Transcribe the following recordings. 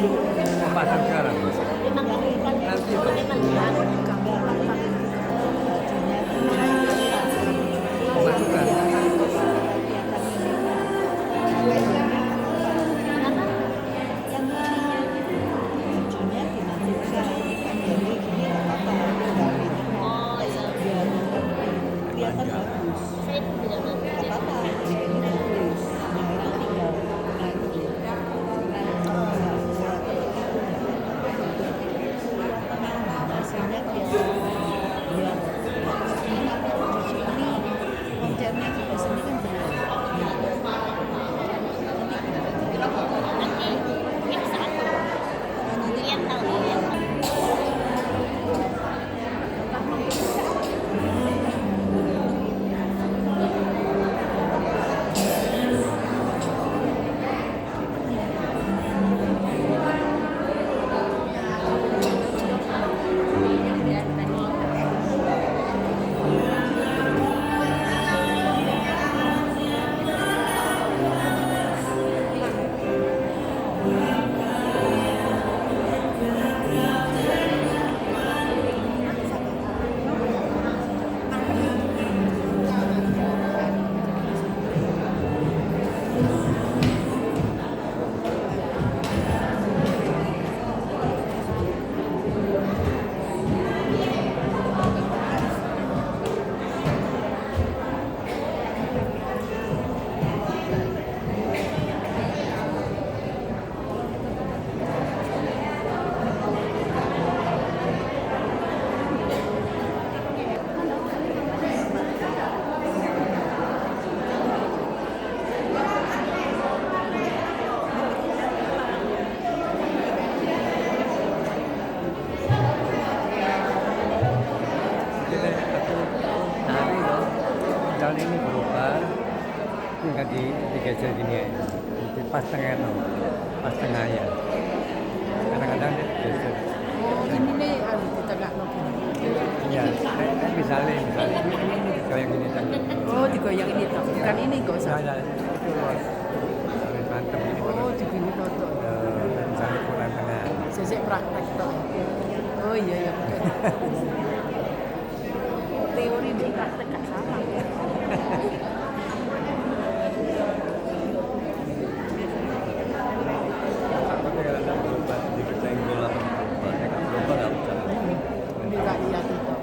Mau pasang sekarang. Nanti dong. Pemasukan. Jalan ini berubah, nggak digeser gini ya, di pas tengah no, pas tengah ya. Kadang-kadang digeser. Oh, ini nih di tengah no. Iya, misalnya ini digoyang gini kan. Oh, digoyang ini toh. Bukan ini kok. Ya, itu loh. Mantap ini. Oh, digini foto. Misalnya kurang tengah. Sesek praktek toh. Oh iya ya. Teori di praktek gak sama. Ini gak lihat itu.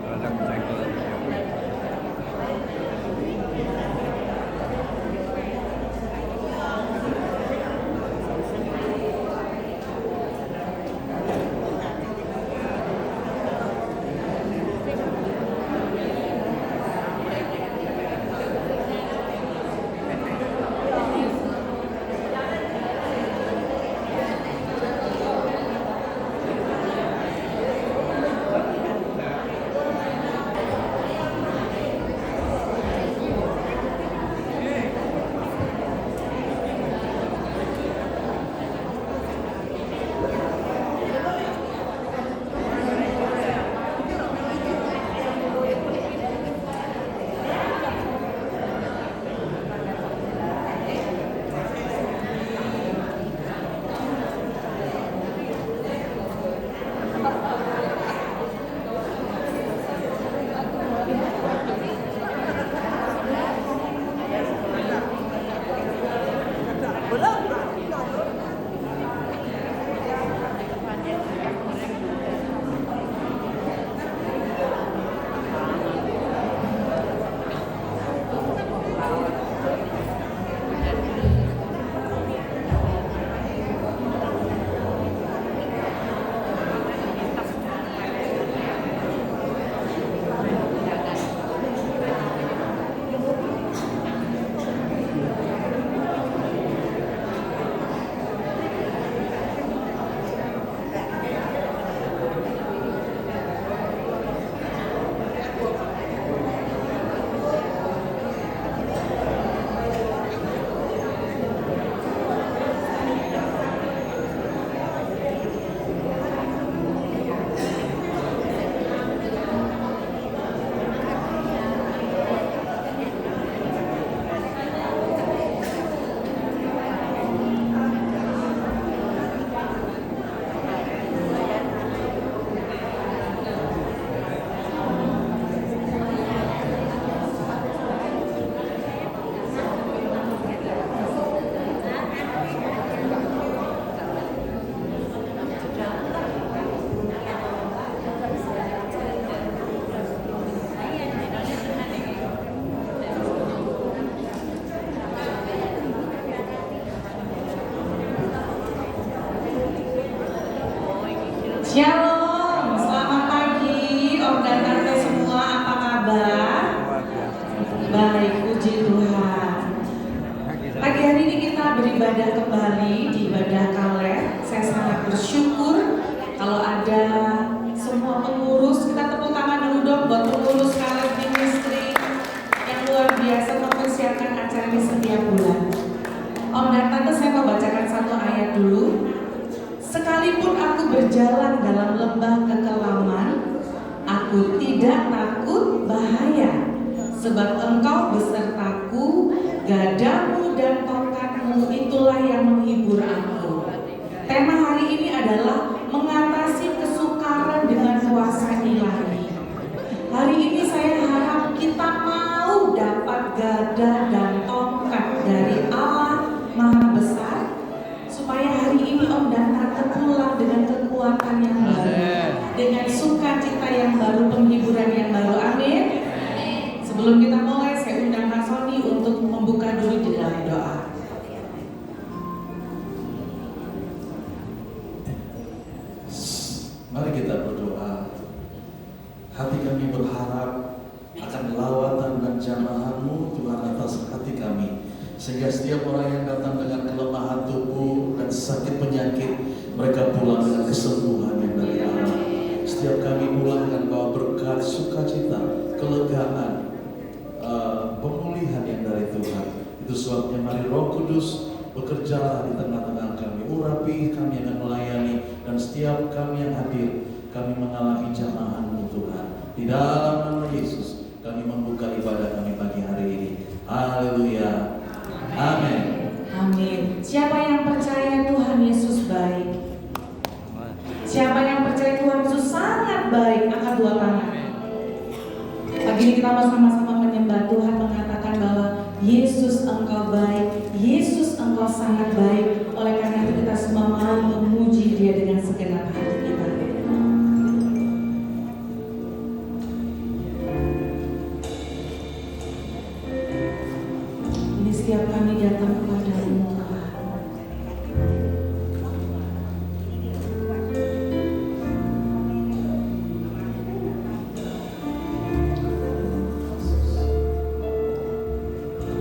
Shalom, selamat pagi Om dan Tante semua, apa kabar? Luar biasa. Baik, puji Tuhan. Pagi hari ini kita beribadah kembali di ibadah Kaleb. Saya sangat bersyukur kalau ada semua pengurus. Kita tepuk tangan dulu dong buat pengurus Kaleb Ministry yang luar biasa mempersiapkan acara ini setiap bulan. Om dan Tante, saya mau bacakan satu ayat dulu. Sekalipun aku berjalan dalam lembah kekelaman, aku tidak takut bahaya, sebab Engkau besertaku, gadamu dan tongkatmu itulah yang menghibur aku. Tema hari ini adalah mengatasi kesukaran dengan kuasa ilahi. Hari ini saya harap kita mau dapat gada dan tongkat dari Allah Maha Besar, supaya hari ini Om dan Tante pulang dengan kekuatan yang baru, dengan sukacita yang baru, penghiburan yang baru. Amin. Sebelum kita mulai, saya undang Kak Sony untuk membuka dulu di dalam doa. Mari kita berdoa. Hati kami berharap akan lawatan dan jamaah-Mu Tuhan atas hati kami, sehingga setiap orang yang datang dengan kelemahan tubuh dan sakit penyakit, mereka pulang dengan kesembuhan yang dari Allah. Setiap kami pulang dengan bawa berkat, sukacita, kelegaan, pemulihan yang dari Tuhan. Itu sebabnya mari Roh Kudus bekerjalah di tengah-tengah kami. Urapi kami akan melayani, dan setiap kami yang hadir, kami mengalami jamaah-Mu Tuhan. Di dalam nama Yesus kami membuka ibadah kami pagi hari ini. Haleluya. Amin. Amin. Siapa yang percaya Tuhan Yesus baik? Siapa yang percaya Tuhan Yesus sangat baik? Angkat dua tangan. Pagi ini kita mau sama-sama menyembah Tuhan, mengatakan bahwa Yesus Engkau baik, Yesus Engkau sangat baik. Oleh karena itu kita semua mau memuji Dia dengan segenap hati kita. Ini setiap kami datang kepada-Mu Tuhan.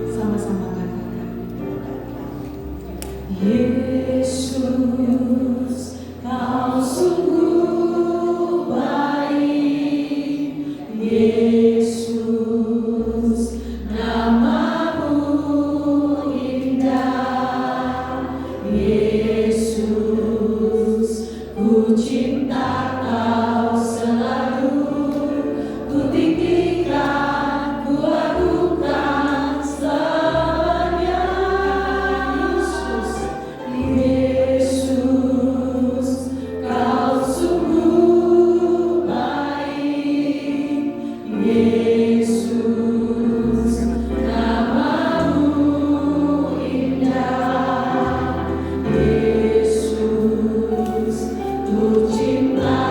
Sama-sama katakan, Yesus, Kau sungguh baik. Yesus, nama-Mu indah. Yesus, ku cinta Kau selalu. Ku tinggikan, ku agungkan selamanya. Yesus, Kau sungguh baik. Yesus, nama-Mu indah. Yesus, ku cinta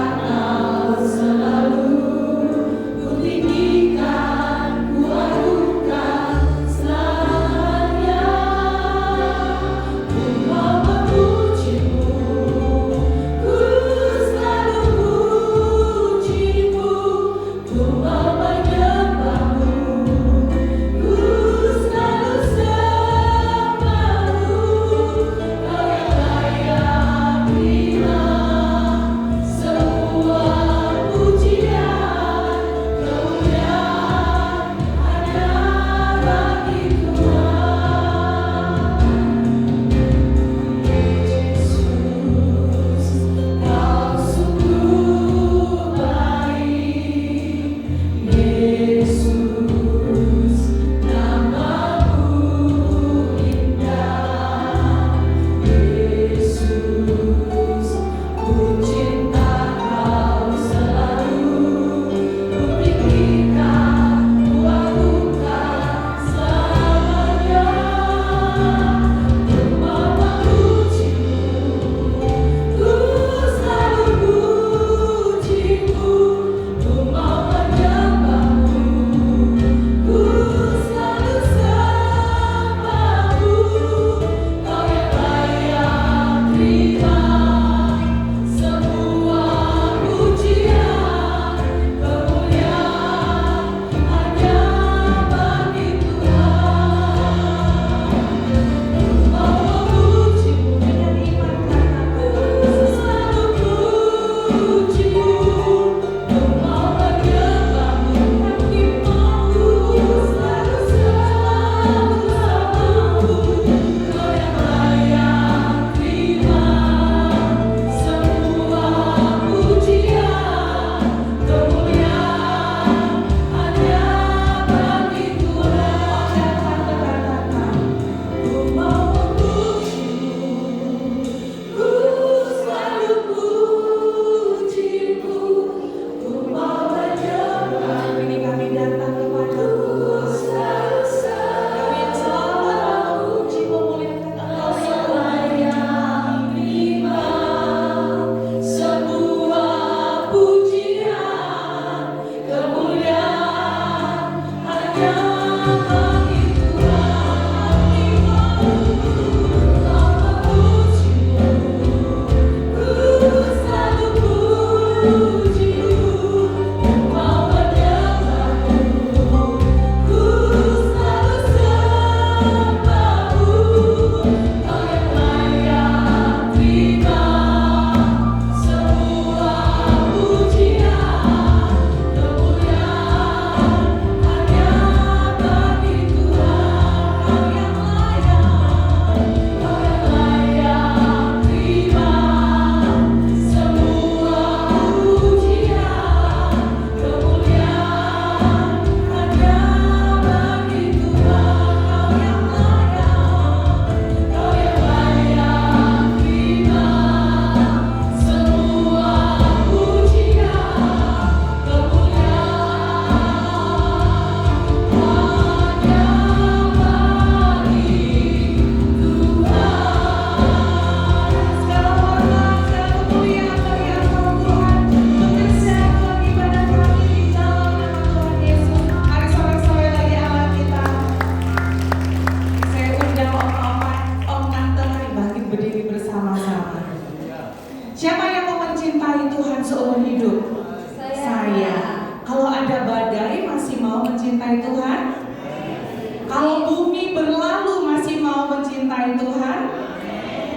Tuhan seumur hidup? Saya. Kalau ada badai masih mau mencintai Tuhan? Kalau bumi berlalu masih mau mencintai Tuhan?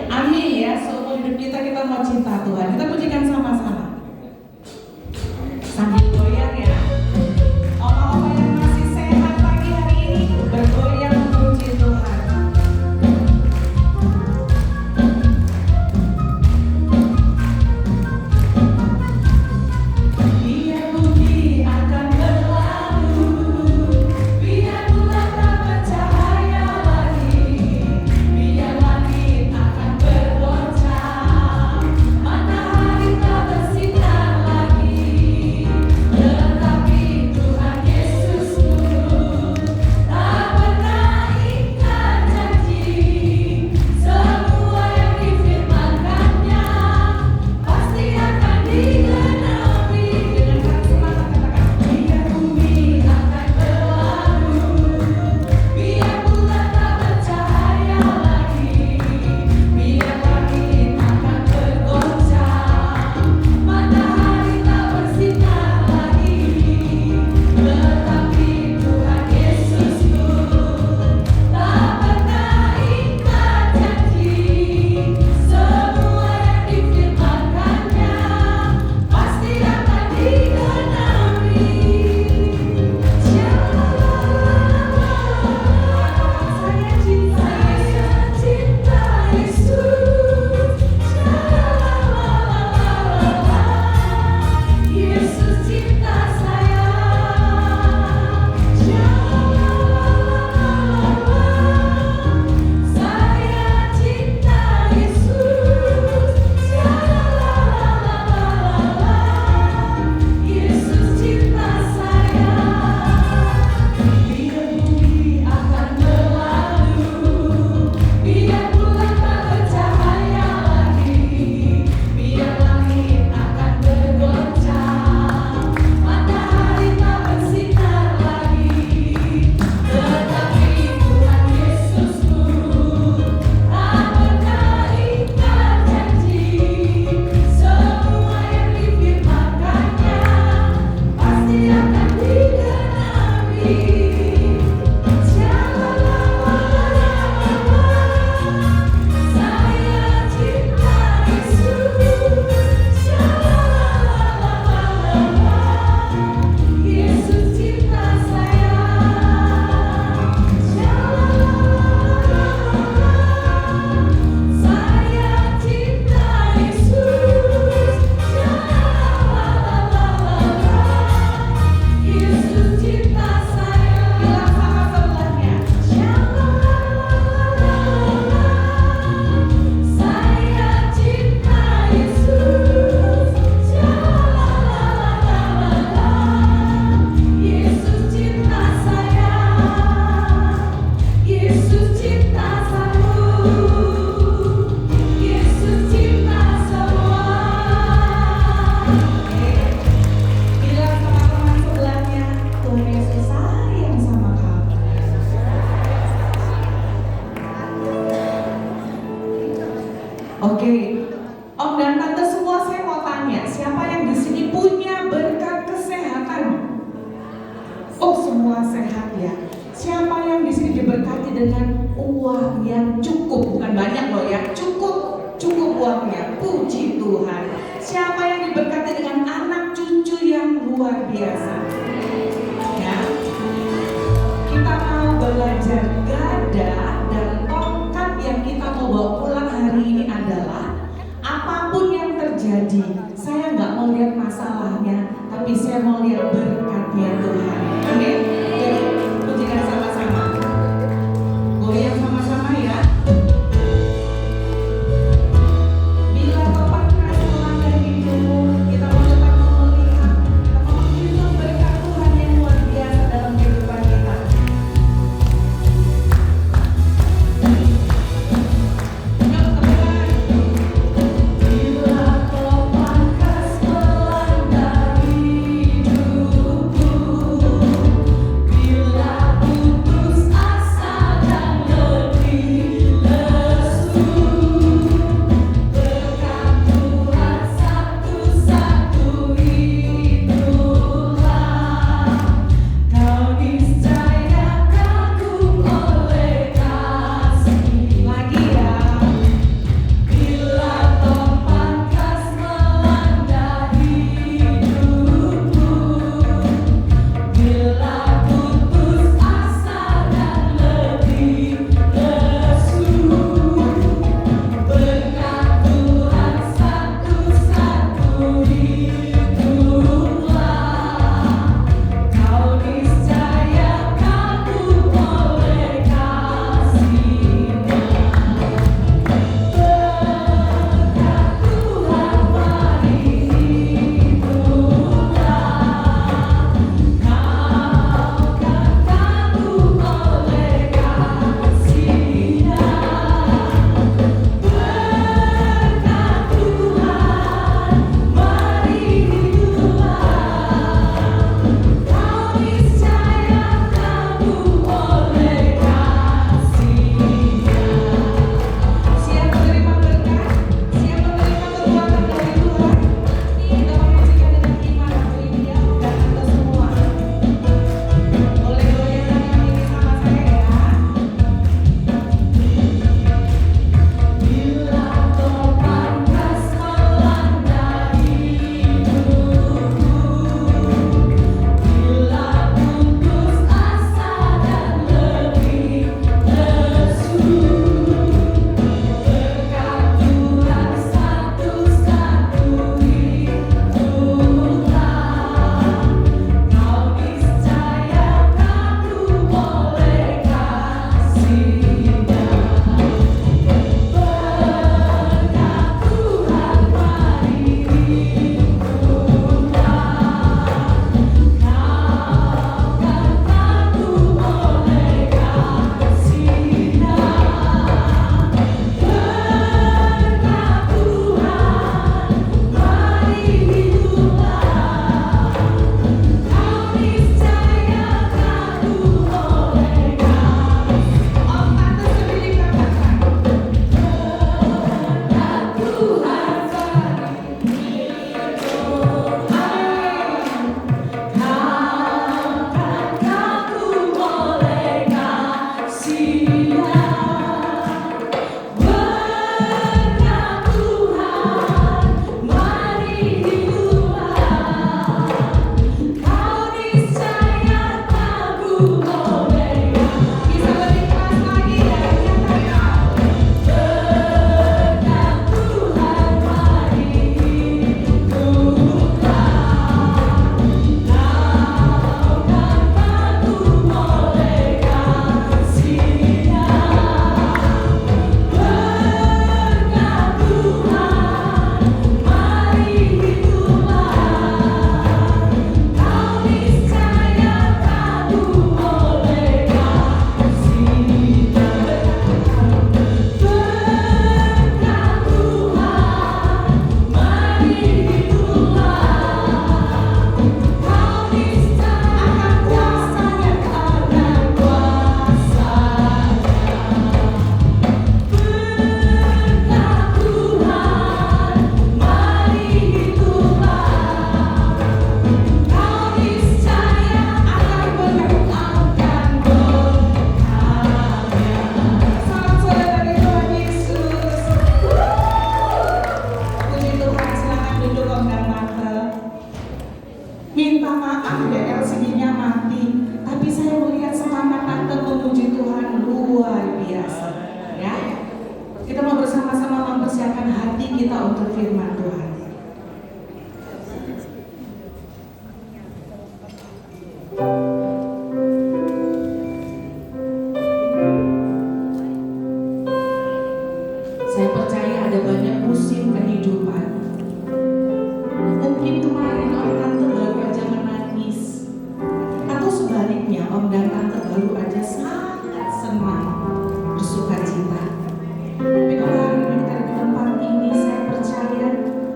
Amin ya, seumur hidup kita mau cinta Tuhan. Kita pujikan sama-sama. Sambil goyang ya. Oma-oma yang masih sehat pagi hari ini bergoyang memuji Tuhan. Biar bumi akan berlalu, biar bulan tak bercahaya lagi, biar langit akan bergoncang, matahari tak bersinar lagi. Tetapi Tuhan Yesusku tak pernah ingkar janji. Semua yang difirmankannya pasti akan digenapi. Dengan semangat katakan, biar bumi akan berlalu, biar bulan tak bercahaya lagi, biar langit akan bergoncang, matahari tak bersinar lagi. Tetapi Tuhan Yesusku tak pernah ingkar janji. Semua yang difirmankannya pasti akan digenapi. Saya cinta Yesus. Yesus cinta saya. Saya cinta Yesus. Yesus cinta saya. Biar bumi akan berlalu, biar bulan tak bercahaya lagi, biar langit akan bergoncang, matahari tak bersinar lagi. Tetapi Tuhan Yesusku tak pernah ingkar janji. Semua yang difirmankannya pasti akan digenapi. Saya cinta Yesus. Yesus cinta saya. Saya cinta Yesus. Yesus cinta saya. Bilang sama sebelahnya, saya cinta Yesus. Yesus cinta saya. Yesus cinta satu. Yesus cinta semua. Bilang sama teman sebelahnya, Tuhan Yesus sayang sama kamu. Oke, Om dan Tante semua saya mau tanya, siapa yang di sini punya berkat kesehatan? Oh, semua sehat ya. Siapa yang di sini diberkati dengan uang yang cukup, bukan banyak loh ya, cukup uangnya. Puji Tuhan. Siapa yang diberkati dengan anak cucu yang luar biasa? Ya. Kita mau belajar gada dan tongkat yang kita mau bawa pulang hari ini adalah apapun yang terjadi, saya nggak mau lihat masalahnya, tapi saya mau lihat berkatnya Tuhan. Amin. Jadi pujikan sama-sama. Goyang sama-sama ya. Bila tepat melanggar hidup, kita mau tetap melihat, kita mau menghidup berkat Tuhan yang luar biasa dalam kehidupan kita. Yuk teman-teman. Bila tepat melanggar hidupku, maaf ya LCD-nya mati, tapi saya melihat semangat tante memuji Tuhan luar biasa. Ya, kita mau bersama-sama mempersiapkan hati kita untuk firman Tuhan. Saya percaya ada banyak musim kehidupan. Mungkin kemarin om tante baru aja menangis, atau sebaliknya om dan tante baru aja sangat senang bersuka cita. Tapi kalau hari ini kita di tempat ini, saya percaya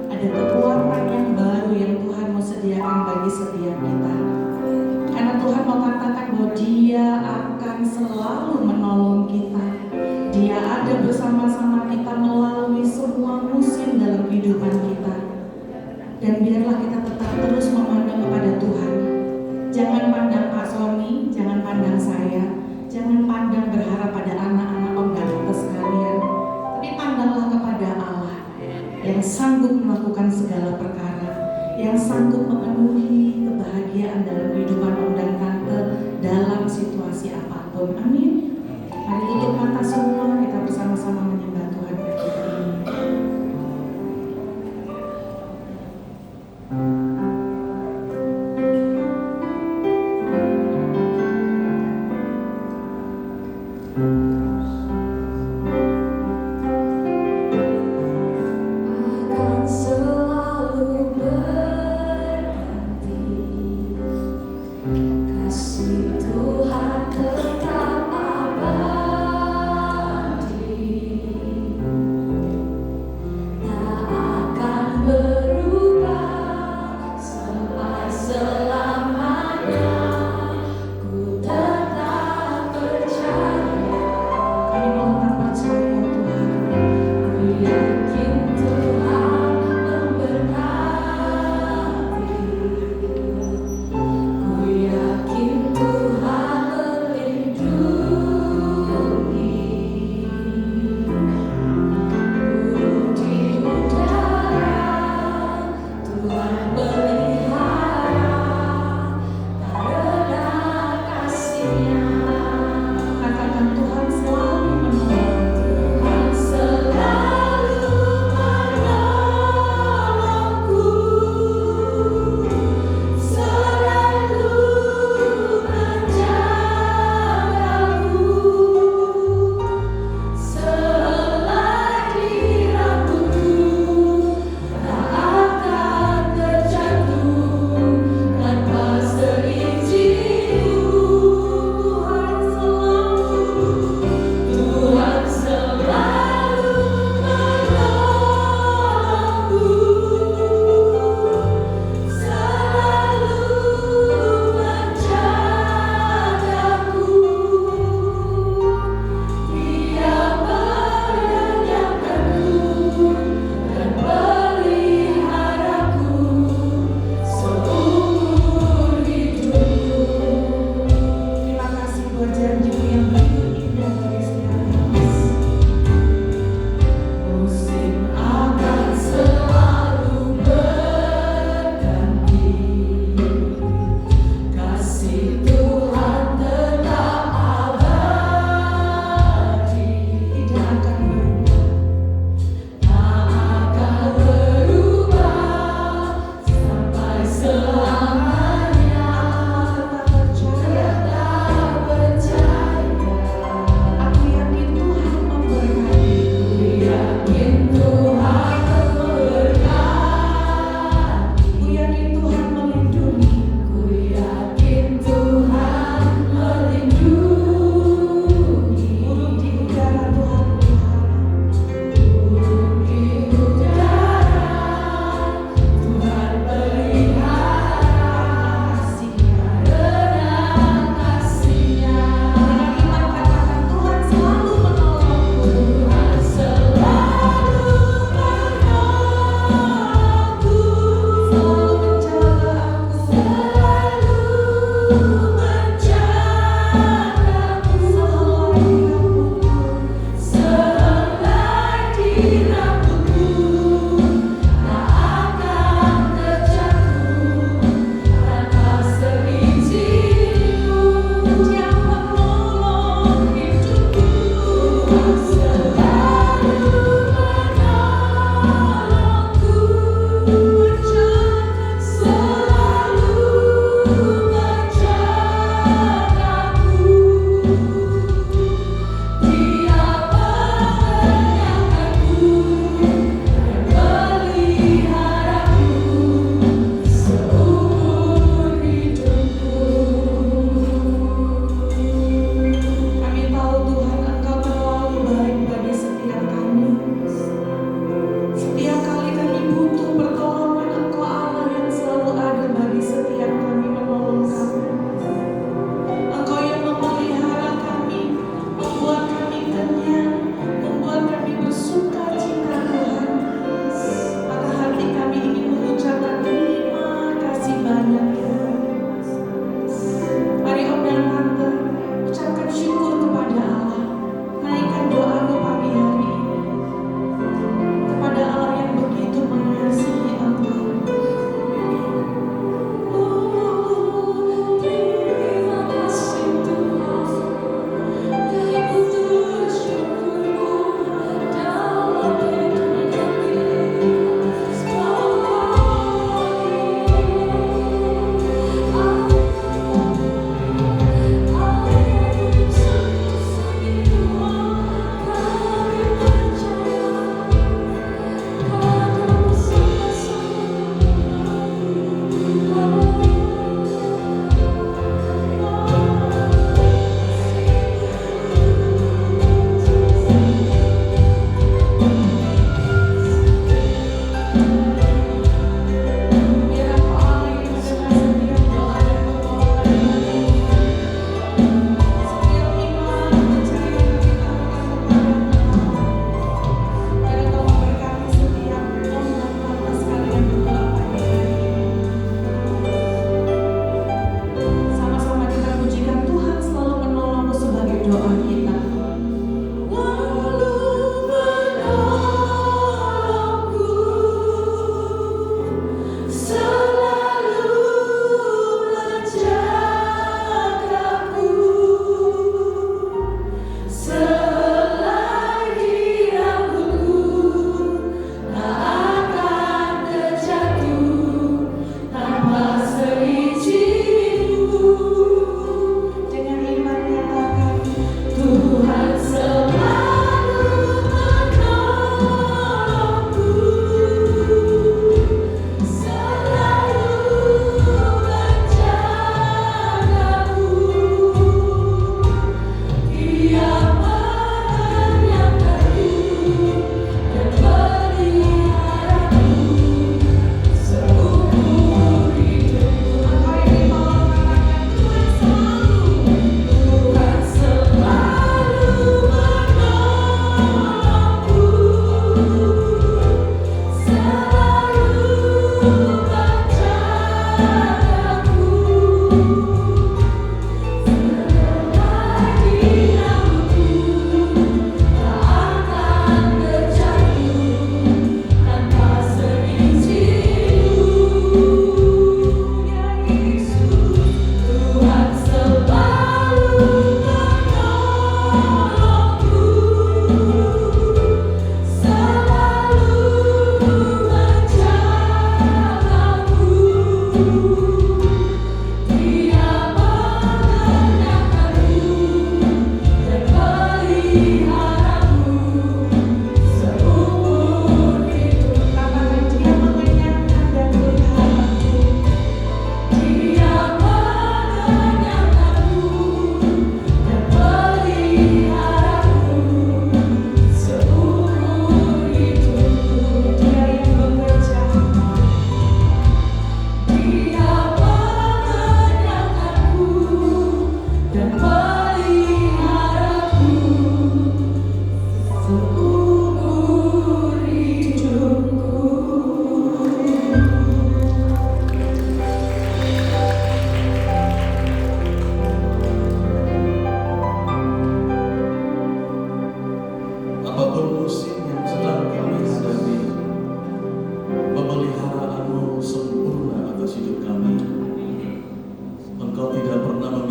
ada kekuatan yang baru yang Tuhan mau sediakan bagi setiap kita. Karena Tuhan mau katakan bahwa Dia akan selalu menolong kita. Dia ada bersama-sama kita melalui semua musim dalam kehidupan kita. Dan biarlah kita tetap terus memandang kepada Tuhan. Jangan pandang Pak Sony, jangan pandang saya, jangan pandang berharap pada anak-anak om dan tante sekalian, tapi pandanglah kepada Allah yang sanggup melakukan segala perkara, yang sanggup memenuhi kebahagiaan dalam kehidupan om dan tante dalam situasi apapun. Amin. Mari tutup mata semua, kita bersama-sama menyembah Tuhan ketika ini. Akan selalu berhenti, kasih Tuhan tetap abadi.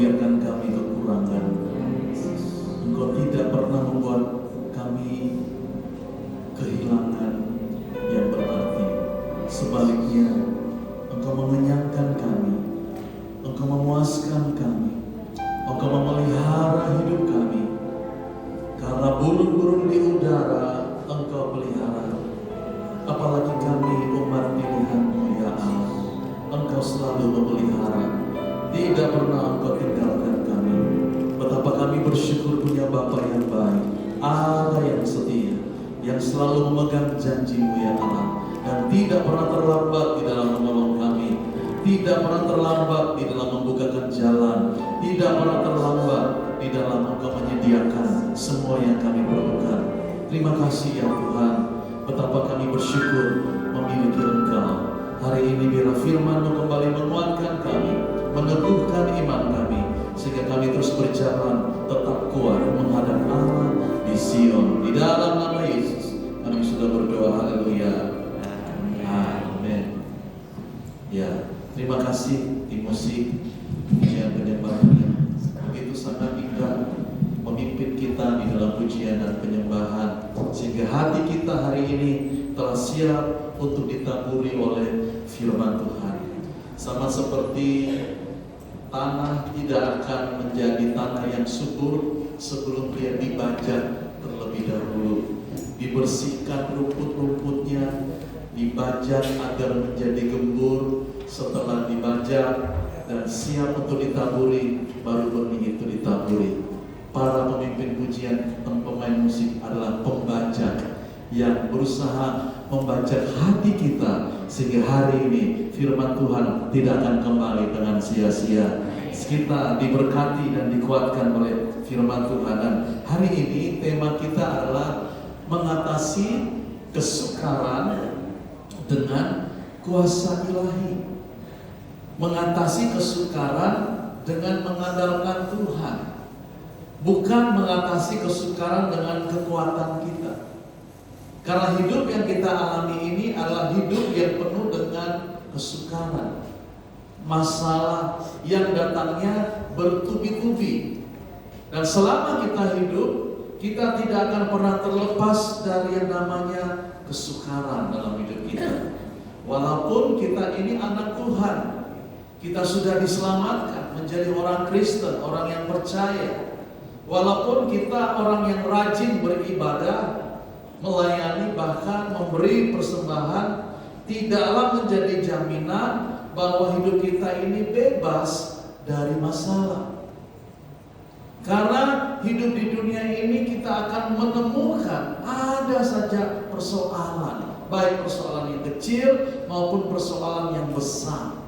membiarkan kami kekurangan. Engkau tidak pernah membuat kami kehilangan yang berarti. Sebaliknya, Engkau mengenyangkan kami, Engkau memuaskan kami, Engkau memelihara hidup kami. Karena burung-burung di udara Engkau pelihara, apalagi kami umat pilihan-Mu ya Allah. Engkau selalu memelihara, tidak pernah Engkau tinggalkan kami. Betapa kami bersyukur punya Bapa yang baik, Allah yang setia, yang selalu memegang janji-Mu ya Allah, dan tidak pernah terlambat di dalam menolong kami, tidak pernah terlambat di dalam membukakan jalan, tidak pernah terlambat di dalam Engkau menyediakan semua yang kami perlukan. Terima kasih ya Tuhan, betapa kami bersyukur memiliki Engkau. Hari ini biarlah firman-Mu kembali menguatkan kami, meneguhkan iman kami, sehingga kami terus berjalan tetap kuat menghadap Allah di Sion. Di dalam nama Yesus kami sudah berdoa, haleluya, amin. Ya, terima kasih tim musik, pujian penyembahan yang begitu sangat indah memimpin kita di dalam pujian dan penyembahan, sehingga hati kita hari ini telah siap untuk ditaburi oleh firman Tuhan. Sama seperti tanah tidak akan menjadi tanah yang subur sebelum dia dibajak terlebih dahulu, dibersihkan rumput-rumputnya, dibajak agar menjadi gembur. Setelah dibajak dan siap untuk ditaburi, baru benih itu ditaburi. Para pemimpin pujian dan pemain musik adalah pembajak yang berusaha membajak hati kita, sehingga hari ini firman Tuhan tidak akan kembali dengan sia-sia. Kita diberkati dan dikuatkan oleh firman Tuhan. Dan hari ini tema kita adalah mengatasi kesukaran dengan kuasa ilahi. Mengatasi kesukaran dengan mengandalkan Tuhan, bukan mengatasi kesukaran dengan kekuatan kita. Karena hidup yang kita alami ini adalah hidup yang penuh dengan kesukaran, masalah yang datangnya bertubi-tubi. Dan selama kita hidup, kita tidak akan pernah terlepas dari yang namanya kesukaran dalam hidup kita. Walaupun kita ini anak Tuhan, kita sudah diselamatkan menjadi orang Kristen, orang yang percaya. Walaupun kita orang yang rajin beribadah, melayani, bahkan memberi persembahan, tidaklah menjadi jaminan bahwa hidup kita ini bebas dari masalah. Karena hidup di dunia ini kita akan menemukan ada saja persoalan, baik persoalan yang kecil maupun persoalan yang besar.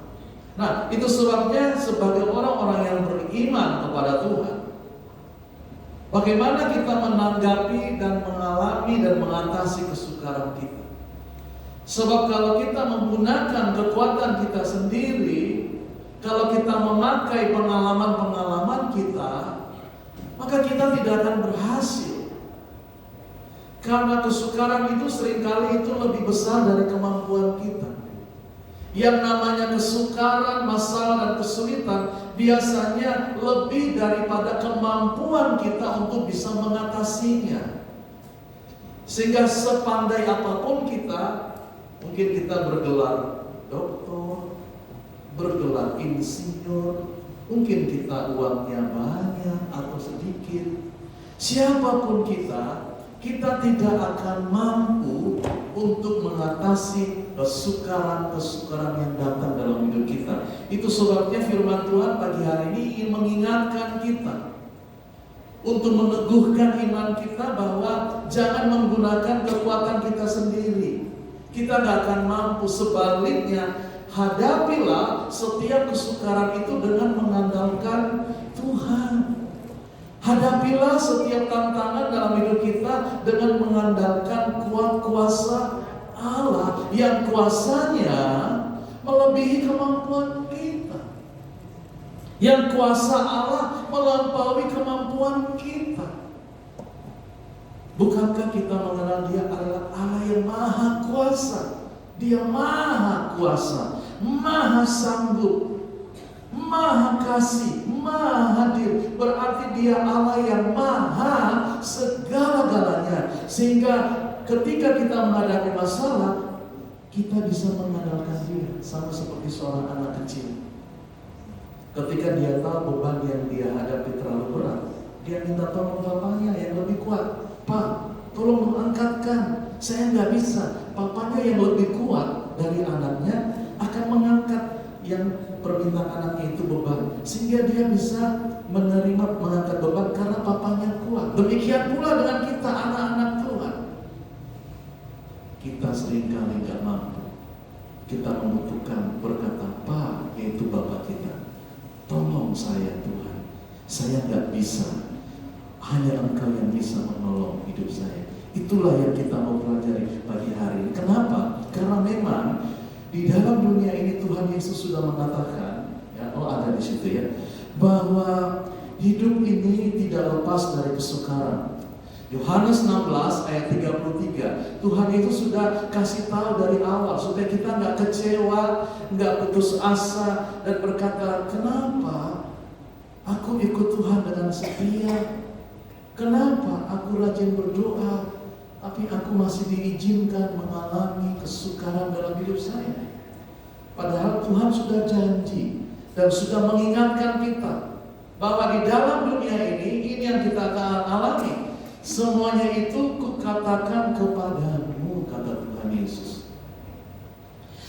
Nah, itu sebabnya sebagai orang-orang yang beriman kepada Tuhan, bagaimana kita menanggapi dan mengalami dan mengatasi kesukaran kita. Sebab kalau kita menggunakan kekuatan kita sendiri, kalau kita memakai pengalaman-pengalaman kita, maka kita tidak akan berhasil. Karena kesukaran itu seringkali itu lebih besar dari kemampuan kita. Yang namanya kesukaran, masalah, dan kesulitan biasanya lebih daripada kemampuan kita untuk bisa mengatasinya. Sehingga sepandai apapun kita, mungkin kita bergelar doktor, bergelar insinyur, mungkin kita uangnya banyak atau sedikit, siapapun kita tidak akan mampu untuk mengatasi kesukaran-kesukaran yang datang dalam hidup kita. Itu sebabnya firman Tuhan pagi hari ini ingin mengingatkan kita untuk meneguhkan iman kita bahwa jangan menggunakan kekuatan kita sendiri. Kita gak akan mampu. Sebaliknya, hadapilah setiap kesukaran itu dengan mengandalkan Tuhan. Hadapilah setiap tantangan dalam hidup kita dengan mengandalkan kuasa Allah yang kuasanya melebihi kemampuan kita. Yang kuasa Allah melampaui kemampuan kita. Bukankah kita mengenal Dia adalah Allah yang maha kuasa? Dia maha kuasa, maha sanggup, Maha kasih, maha hadir. Berarti dia Allah yang maha segala-galanya. Sehingga ketika kita menghadapi masalah, kita bisa mengandalkan dia. Sama seperti seorang anak kecil. Ketika dia tahu beban yang dia hadapi terlalu berat, dia minta tolong bapaknya yang lebih kuat. Pak, tolong mengangkatkan. Saya nggak bisa. Papanya yang lebih kuat dari anaknya akan mengangkat yang permintaan anaknya itu beban, sehingga dia bisa menerima mengangkat beban karena papanya kuat. Demikian pula dengan kita anak-anak Tuhan. Kita seringkali nggak mampu. Kita membutuhkan berkata, Pak, yaitu Bapak kita, tolong saya Tuhan, saya nggak bisa. Hanya Engkau yang bisa menolong hidup saya. Itulah yang kita mau pelajari pagi hari ini. Kenapa? Karena memang di dalam dunia ini Tuhan Yesus sudah mengatakan, ya, ada di situ ya, bahwa hidup ini tidak lepas dari kesukaran. Yohanes 16 ayat 33, Tuhan itu sudah kasih tahu dari awal supaya kita nggak kecewa, nggak putus asa dan berkata, kenapa aku ikut Tuhan dengan setia? Kenapa aku rajin berdoa, tapi aku masih diizinkan mengalami kesukaran dalam hidup saya? Padahal Tuhan sudah janji dan sudah mengingatkan kita bahwa di dalam dunia ini yang kita akan alami. Semuanya itu kukatakan kepadamu, kata Tuhan Yesus,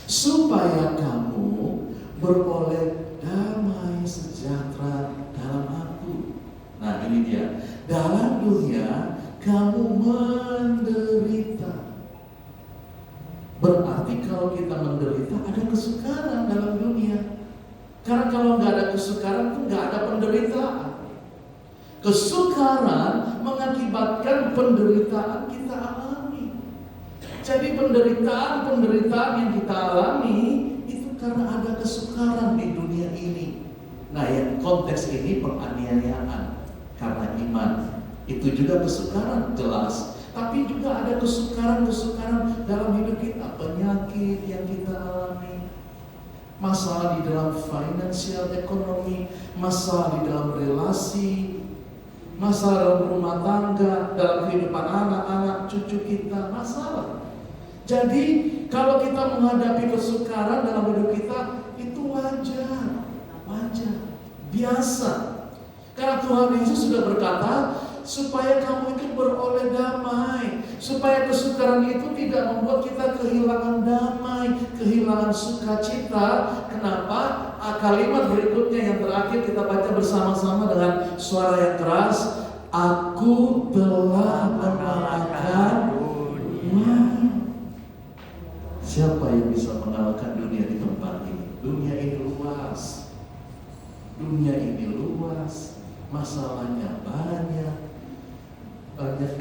supaya kamu beroleh damai sejahtera dalam aku. Nah ini dia, dalam dunia kamu menderita. Berarti kalau kita menderita ada kesukaran dalam dunia. Karena kalau nggak ada kesukaran itu nggak ada penderitaan. Kesukaran mengakibatkan penderitaan kita alami. Jadi penderitaan yang kita alami itu karena ada kesukaran di dunia ini. Nah yang konteks ini penganiayaan karena iman. Itu juga kesukaran jelas. Tapi juga ada kesukaran dalam hidup kita. Penyakit yang kita alami, masalah di dalam finansial ekonomi, masalah di dalam relasi, masalah dalam rumah tangga, dalam kehidupan anak-anak, cucu kita, masalah. Jadi kalau kita menghadapi kesukaran dalam hidup kita, itu wajar, biasa. Karena Tuhan Yesus sudah berkata, supaya kamu itu beroleh damai, supaya kesukaran itu tidak membuat kita kehilangan damai, kehilangan sukacita. Kenapa? Kalimat berikutnya yang terakhir kita baca bersama-sama dengan suara yang keras, aku telah mengalahkan dunia. Siapa yang bisa mengalahkan dunia di tempat ini? Dunia ini luas. Dunia ini luas. Masalahnya banyak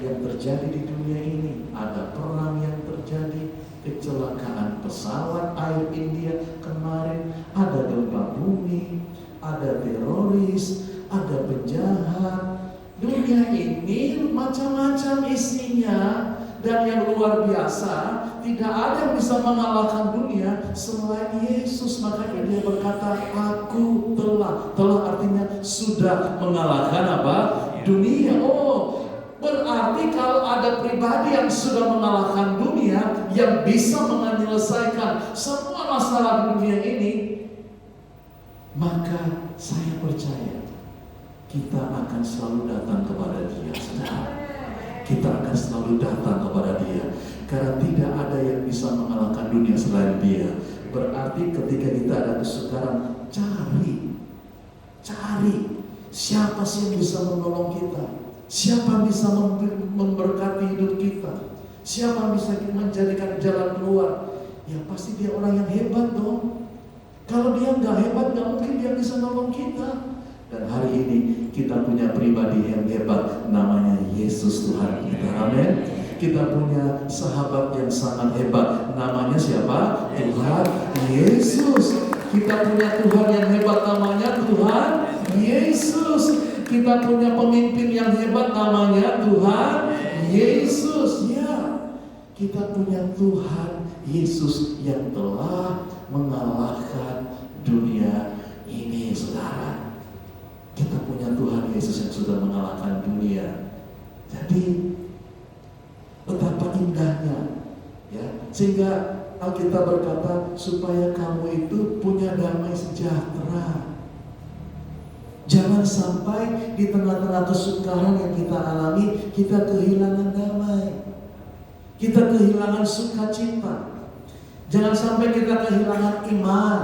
yang terjadi di dunia ini. Ada perang yang terjadi, kecelakaan pesawat air India kemarin, ada gempa bumi, ada teroris, ada penjahat. Dunia ini macam-macam isinya. Dan yang luar biasa, tidak ada yang bisa mengalahkan dunia selain Yesus. Makanya dia berkata, aku telah artinya sudah mengalahkan apa? Dunia. Oh, berarti kalau ada pribadi yang sudah mengalahkan dunia, yang bisa menyelesaikan semua masalah dunia ini, maka saya percaya kita akan selalu datang kepada Dia. Kita akan selalu datang kepada Dia, karena tidak ada yang bisa mengalahkan dunia selain Dia. Berarti ketika kita ada kesukaran, cari siapa sih yang bisa menolong kita, siapa yang bisa memberkati hidup kita, siapa yang bisa menjadikan jalan keluar. Ya pasti dia orang yang hebat dong. Kalau dia nggak hebat, nggak mungkin dia bisa nolong kita. Dan hari ini kita punya pribadi yang hebat, namanya Yesus Tuhan kita. Amin. Kita punya sahabat yang sangat hebat, namanya siapa? Tuhan Yesus. Kita punya Tuhan yang hebat, namanya Tuhan Yesus. Kita punya pemimpin yang hebat, namanya Tuhan Yesus. Ya, kita punya Tuhan Yesus yang telah mengalahkan dunia ini. punya Tuhan Yesus yang sudah mengalahkan dunia. Jadi betapa indahnya, ya. Sehingga Alkitab berkata supaya kamu itu punya damai sejahtera. Jangan sampai di tengah-tengah kesukaran yang kita alami, kita kehilangan damai. Kita kehilangan sukacita. Jangan sampai kita kehilangan iman.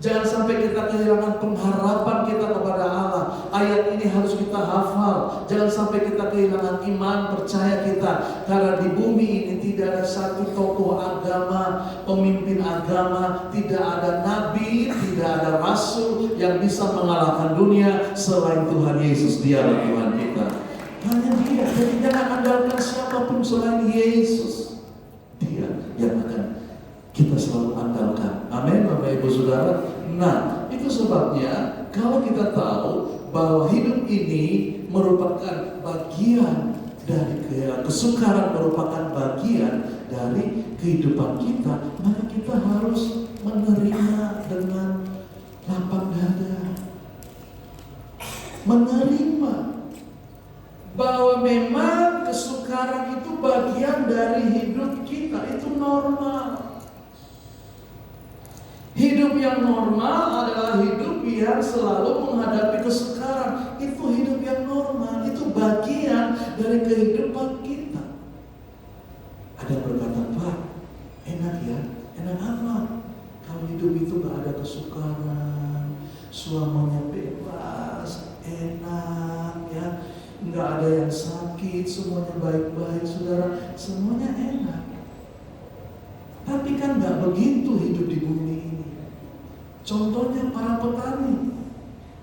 Jangan sampai kita kehilangan pengharapan kita kepada Allah. Ayat ini harus kita hafal. Jangan sampai kita kehilangan iman, percaya kita. Karena di bumi ini tidak ada satu tokoh agama, pemimpin agama, tidak ada nabi, tidak ada rasul yang bisa mengalahkan dunia selain Tuhan Yesus. Dialah Tuhan kita. Hanya Dia. Jadi jangan andalkan siapapun selain Yesus. Dia yang akan kita selalu andalkan. Amin, Bapak Ibu Saudara. Nah, itu sebabnya kalau kita tahu bahwa hidup ini merupakan bagian dari kesukaran, merupakan bagian dari kehidupan kita, maka kita harus menerima dengan lapang dada. Menerima bahwa memang kesukaran itu bagian dari hidup kita, itu normal. Hidup yang normal adalah hidup yang selalu menghadapi kesukaran. Itu hidup yang normal, itu bagian dari kehidupan kita. Ada yang berkata, Pak, enak ya, enak apa? Kalau hidup itu gak ada kesukaran, suamanya bebas, enak ya, gak ada yang sakit, semuanya baik-baik, saudara, semuanya enak. Tapi kan gak begitu hidup di bumi ini. Contohnya para petani.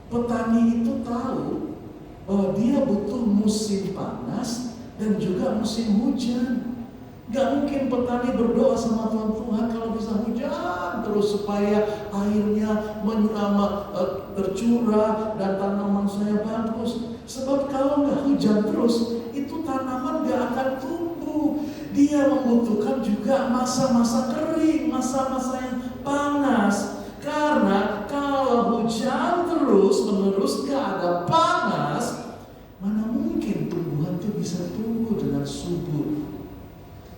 Petani itu tahu bahwa dia butuh musim panas dan juga musim hujan. Gak mungkin petani berdoa sama Tuhan, kalau bisa hujan terus supaya airnya tercurah dan tanaman saya bagus. Sebab kalau gak hujan terus, itu tanaman gak akan tumbuh. Dia membutuhkan juga masa-masa kering, masa-masa yang panas. Karena kalau hujan terus-menerus gak ada panas, mana mungkin tumbuhan itu bisa tumbuh dengan subur.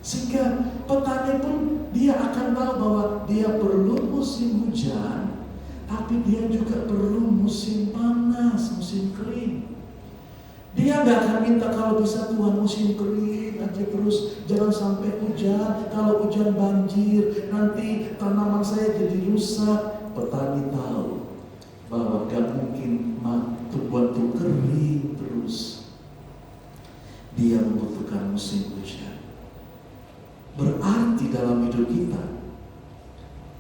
Sehingga petani pun dia akan tahu bahwa dia perlu musim hujan, tapi dia juga perlu musim panas, musim kering. Dia gak akan minta kalau bisa Tuhan musim kering aja terus, jangan sampai hujan. Kalau hujan banjir, nanti tanaman saya jadi rusak. Petani tahu bahwa gak mungkin tumbuhan itu kering terus. Dia membutuhkan musim hujan. Berarti dalam hidup kita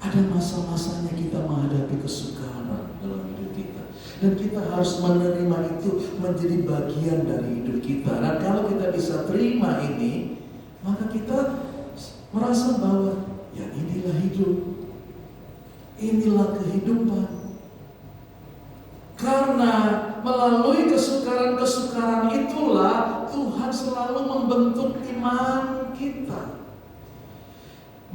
ada masa-masanya kita menghadapi kesukaran dalam hidup kita. Dan kita harus menerima itu menjadi bagian dari hidup kita. Dan kalau kita bisa terima ini, maka kita merasa bahwa ya inilah hidup. Inilah kehidupan. Karena melalui kesukaran-kesukaran itulah Tuhan selalu membentuk iman kita.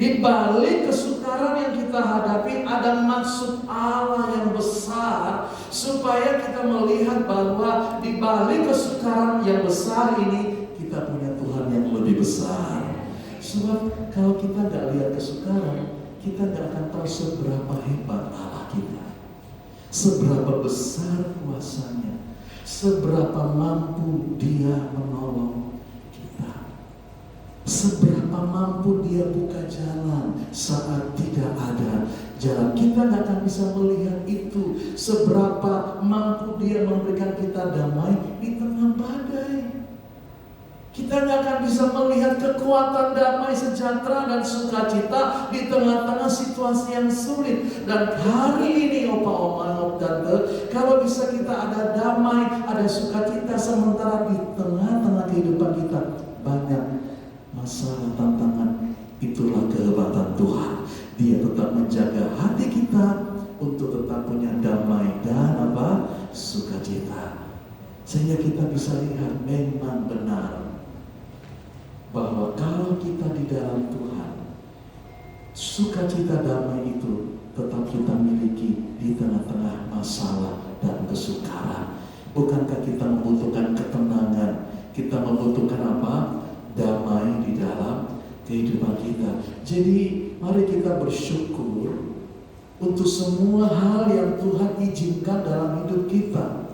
Di balik kesukaran yang kita hadapi ada maksud Allah yang besar, supaya kita melihat bahwa di balik kesukaran yang besar ini kita punya Tuhan yang lebih besar. Sebab kalau kita gak lihat kesukaran, kita gak akan tahu seberapa hebat Allah kita, seberapa besar kuasanya, seberapa mampu Dia menolong kita, seberapa mampu Dia buka jalan saat tidak ada jalan. Kita gak akan bisa melihat itu, seberapa mampu Dia memberikan kita damai di tengah badai. Kita gak akan bisa melihat kekuatan damai, sejahtera dan sukacita di tengah-tengah situasi yang sulit. Dan hari ini opa-oma, tante, kalau bisa kita ada damai, ada sukacita, sementara di tengah-tengah kehidupan kita banyak masalah, tantangan, itulah kehebatan Tuhan. Dia tetap menjaga hati kita untuk tetap punya damai dan sukacita. Sehingga kita bisa lihat memang benar bahwa kalau kita di dalam Tuhan, sukacita damai itu tetap kita miliki di tengah-tengah masalah dan kesukaran. Bukankah kita membutuhkan ketenangan? Kita membutuhkan apa? Damai di dalam kehidupan kita. Jadi mari kita bersyukur untuk semua hal yang Tuhan izinkan dalam hidup kita.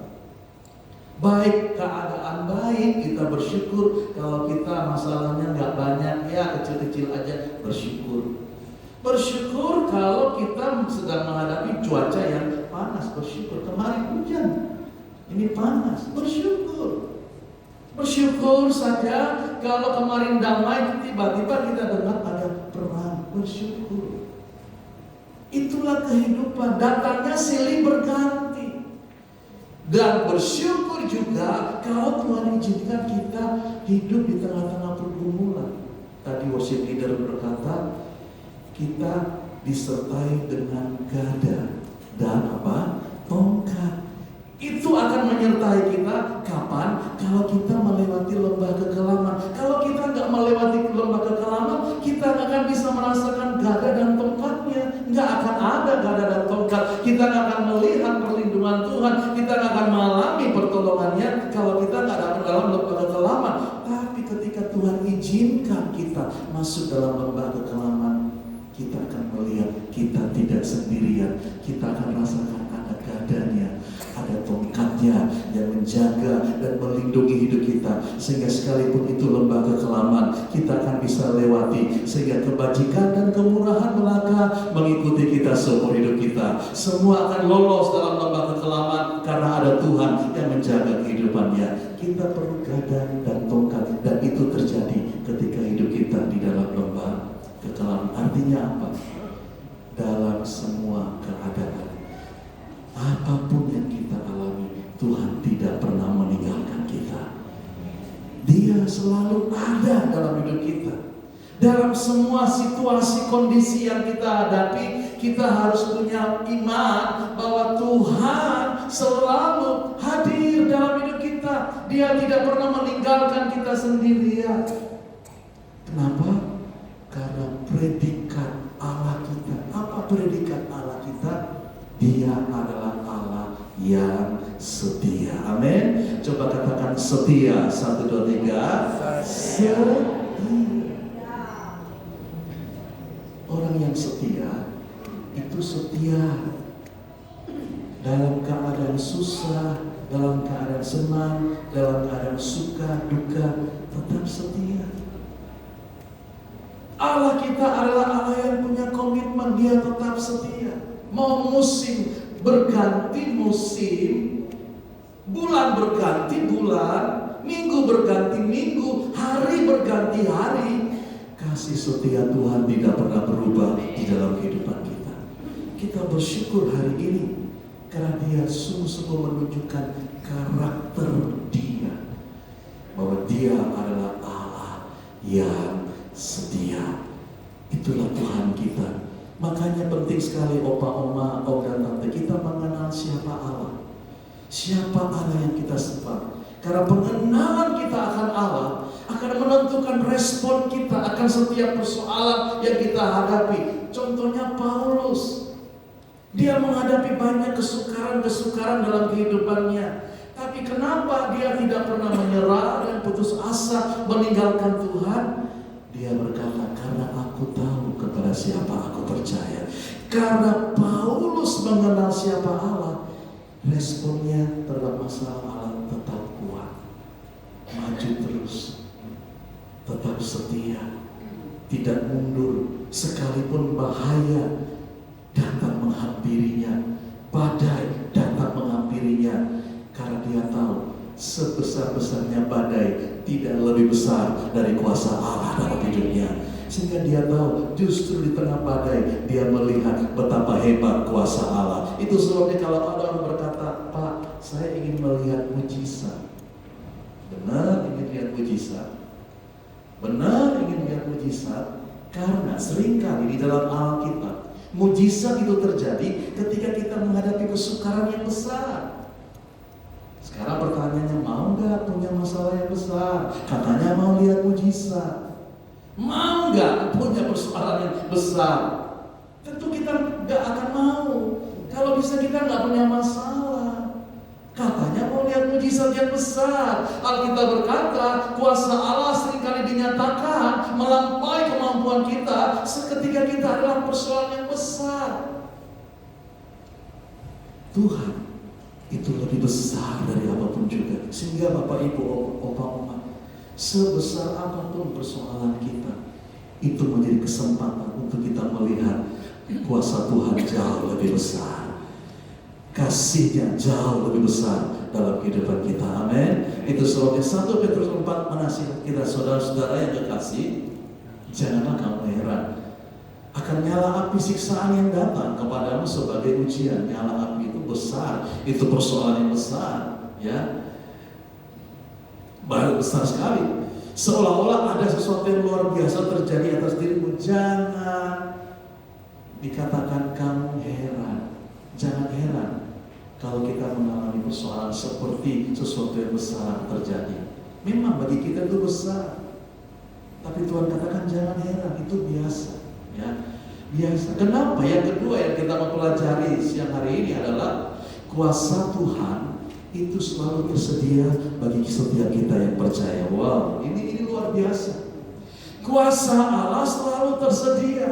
Baik keadaan baik, kita bersyukur. Kalau kita masalahnya nggak banyak, ya kecil-kecil aja, bersyukur. Bersyukur kalau kita sedang menghadapi cuaca yang panas, bersyukur. Kemarin hujan, ini panas, bersyukur. Bersyukur saja kalau kemarin damai, tiba-tiba kita dengar ada perang, bersyukur. Itulah kehidupan, datangnya silih berganti. Dan bersyukur juga kalau Tuhan izinkan kita hidup di tengah-tengah pergumulan. Tadi worship leader berkata, kita disertai dengan gada dan apa? Tongkat. Itu akan menyertai kita kapan? Kalau kita melewati lembah kekelaman. Kalau kita nggak melewati lembah kekelaman, kita nggak akan bisa merasakan gada dan tongkatnya. Nggak akan ada gada dan tongkat. Kita nggak akan melihat perlindungan Tuhan. Kita nggak akan mengalami pertolongannya kalau kita nggak ada dalam lembah kekelaman. Tapi ketika Tuhan izinkan kita masuk dalam lembah kekelaman, kita akan melihat kita tidak sendirian. Kita akan rasakan ada gadanya, ada tongkatnya yang menjaga dan melindungi hidup kita. Sehingga sekalipun itu lembah kekelaman, kita akan bisa lewati. Sehingga kebajikan dan kemurahan belaka mengikuti kita seumur hidup kita. Semua akan lolos dalam lembah kekelaman karena ada Tuhan yang menjaga kehidupannya. Kita perlu gada dan tongkat, dan itu terjadi ketika hidup kita di dalam lembah kekelaman. Artinya apa? Dalam semua keadaan, apapun yang kita alami, Tuhan tidak pernah meninggalkan kita. Dia selalu ada dalam hidup kita. Dalam semua situasi kondisi yang kita hadapi, kita harus punya iman bahwa Tuhan selalu hadir dalam hidup kita. Dia tidak pernah meninggalkan kita sendirian. Kenapa? Karena predikat Allah kita. Apa predikat Allah kita? Dia adalah Allah yang setia. Amin. Coba katakan setia. 1, 2, 3. Setia. Orang yang setia itu setia dalam keadaan susah, dalam keadaan senang, dalam keadaan suka, duka, tetap setia. Allah kita adalah Allah yang punya komitmen. Dia tetap setia. Mau musim berganti musim, bulan berganti bulan, minggu berganti minggu, hari berganti hari, kasih setia Tuhan tidak pernah berubah di dalam kehidupan kita. Kita bersyukur hari ini karena Dia sungguh-sungguh menunjukkan karakter Dia, bahwa Dia adalah Allah yang setia. Itulah Tuhan kita. Makanya penting sekali opa, oma, om dan tante kita mengenal siapa Allah. Siapa Allah yang kita sembah. Karena pengenalan kita akan Allah akan menentukan respon kita akan setiap persoalan yang kita hadapi. Contohnya Paulus. Dia menghadapi banyak kesukaran-kesukaran dalam kehidupannya. Tapi kenapa dia tidak pernah menyerah dan putus asa meninggalkan Tuhan? Dia berkata, karena aku tahu kepada siapa aku percaya. Karena Paulus mengenal siapa Allah, responnya terhadap masalah Allah tetap kuat, maju terus, tetap setia, tidak mundur. Sekalipun bahaya datang menghampirinya, badai datang menghampirinya, karena dia tahu sebesar-besarnya badai tidak lebih besar dari kuasa Allah dalam hidupnya. Sehingga dia tahu justru di tengah badai dia melihat betapa hebat kuasa Allah. Itu sebabnya kalau ada orang berkata, Pak, saya ingin melihat mujizat. Benar ingin lihat mujizat? Benar ingin lihat mujizat? Karena seringkali di dalam Alkitab mujizat itu terjadi ketika kita menghadapi kesukaran yang besar. Sekarang pertanyaannya, mau gak punya masalah yang besar? Katanya mau lihat mujizat. Mau gak punya persoalan yang besar? Tentu kita gak akan mau. Kalau bisa kita gak punya masalah. Katanya mau lihat mujizat. mujizat yang besar. Alkitab berkata, kuasa Allah seringkali dinyatakan melampaui kemampuan kita seketika kita adalah persoalan yang besar. Tuhan itu lebih besar dari apapun juga. Sehingga Bapak Ibu, Opa Oma, sebesar apapun persoalan kita, itu menjadi kesempatan untuk kita melihat kuasa Tuhan jauh lebih besar, kasihnya jauh lebih besar dalam kehidupan kita. Amin. Itu sebabnya 1 Petrus 4 menasihat kita, saudara-saudara yang kekasih, janganlah kamu heran akan nyala api siksaan yang datang kepadamu sebagai ujian. Nyala api itu besar, itu persoalan yang besar, ya, baru besar sekali. Seolah-olah ada sesuatu yang luar biasa terjadi atas dirimu. Jangan dikatakan kamu heran. Jangan heran kalau kita mengalami persoalan seperti sesuatu yang besar terjadi. Memang bagi kita itu besar, tapi Tuhan katakan jangan heran, itu biasa, ya, biasa. Kenapa? Yang kedua yang kita mau pelajari siang hari ini adalah kuasa Tuhan itu selalu tersedia bagi setiap kita yang percaya. Wow, ini luar biasa. Kuasa Allah selalu tersedia.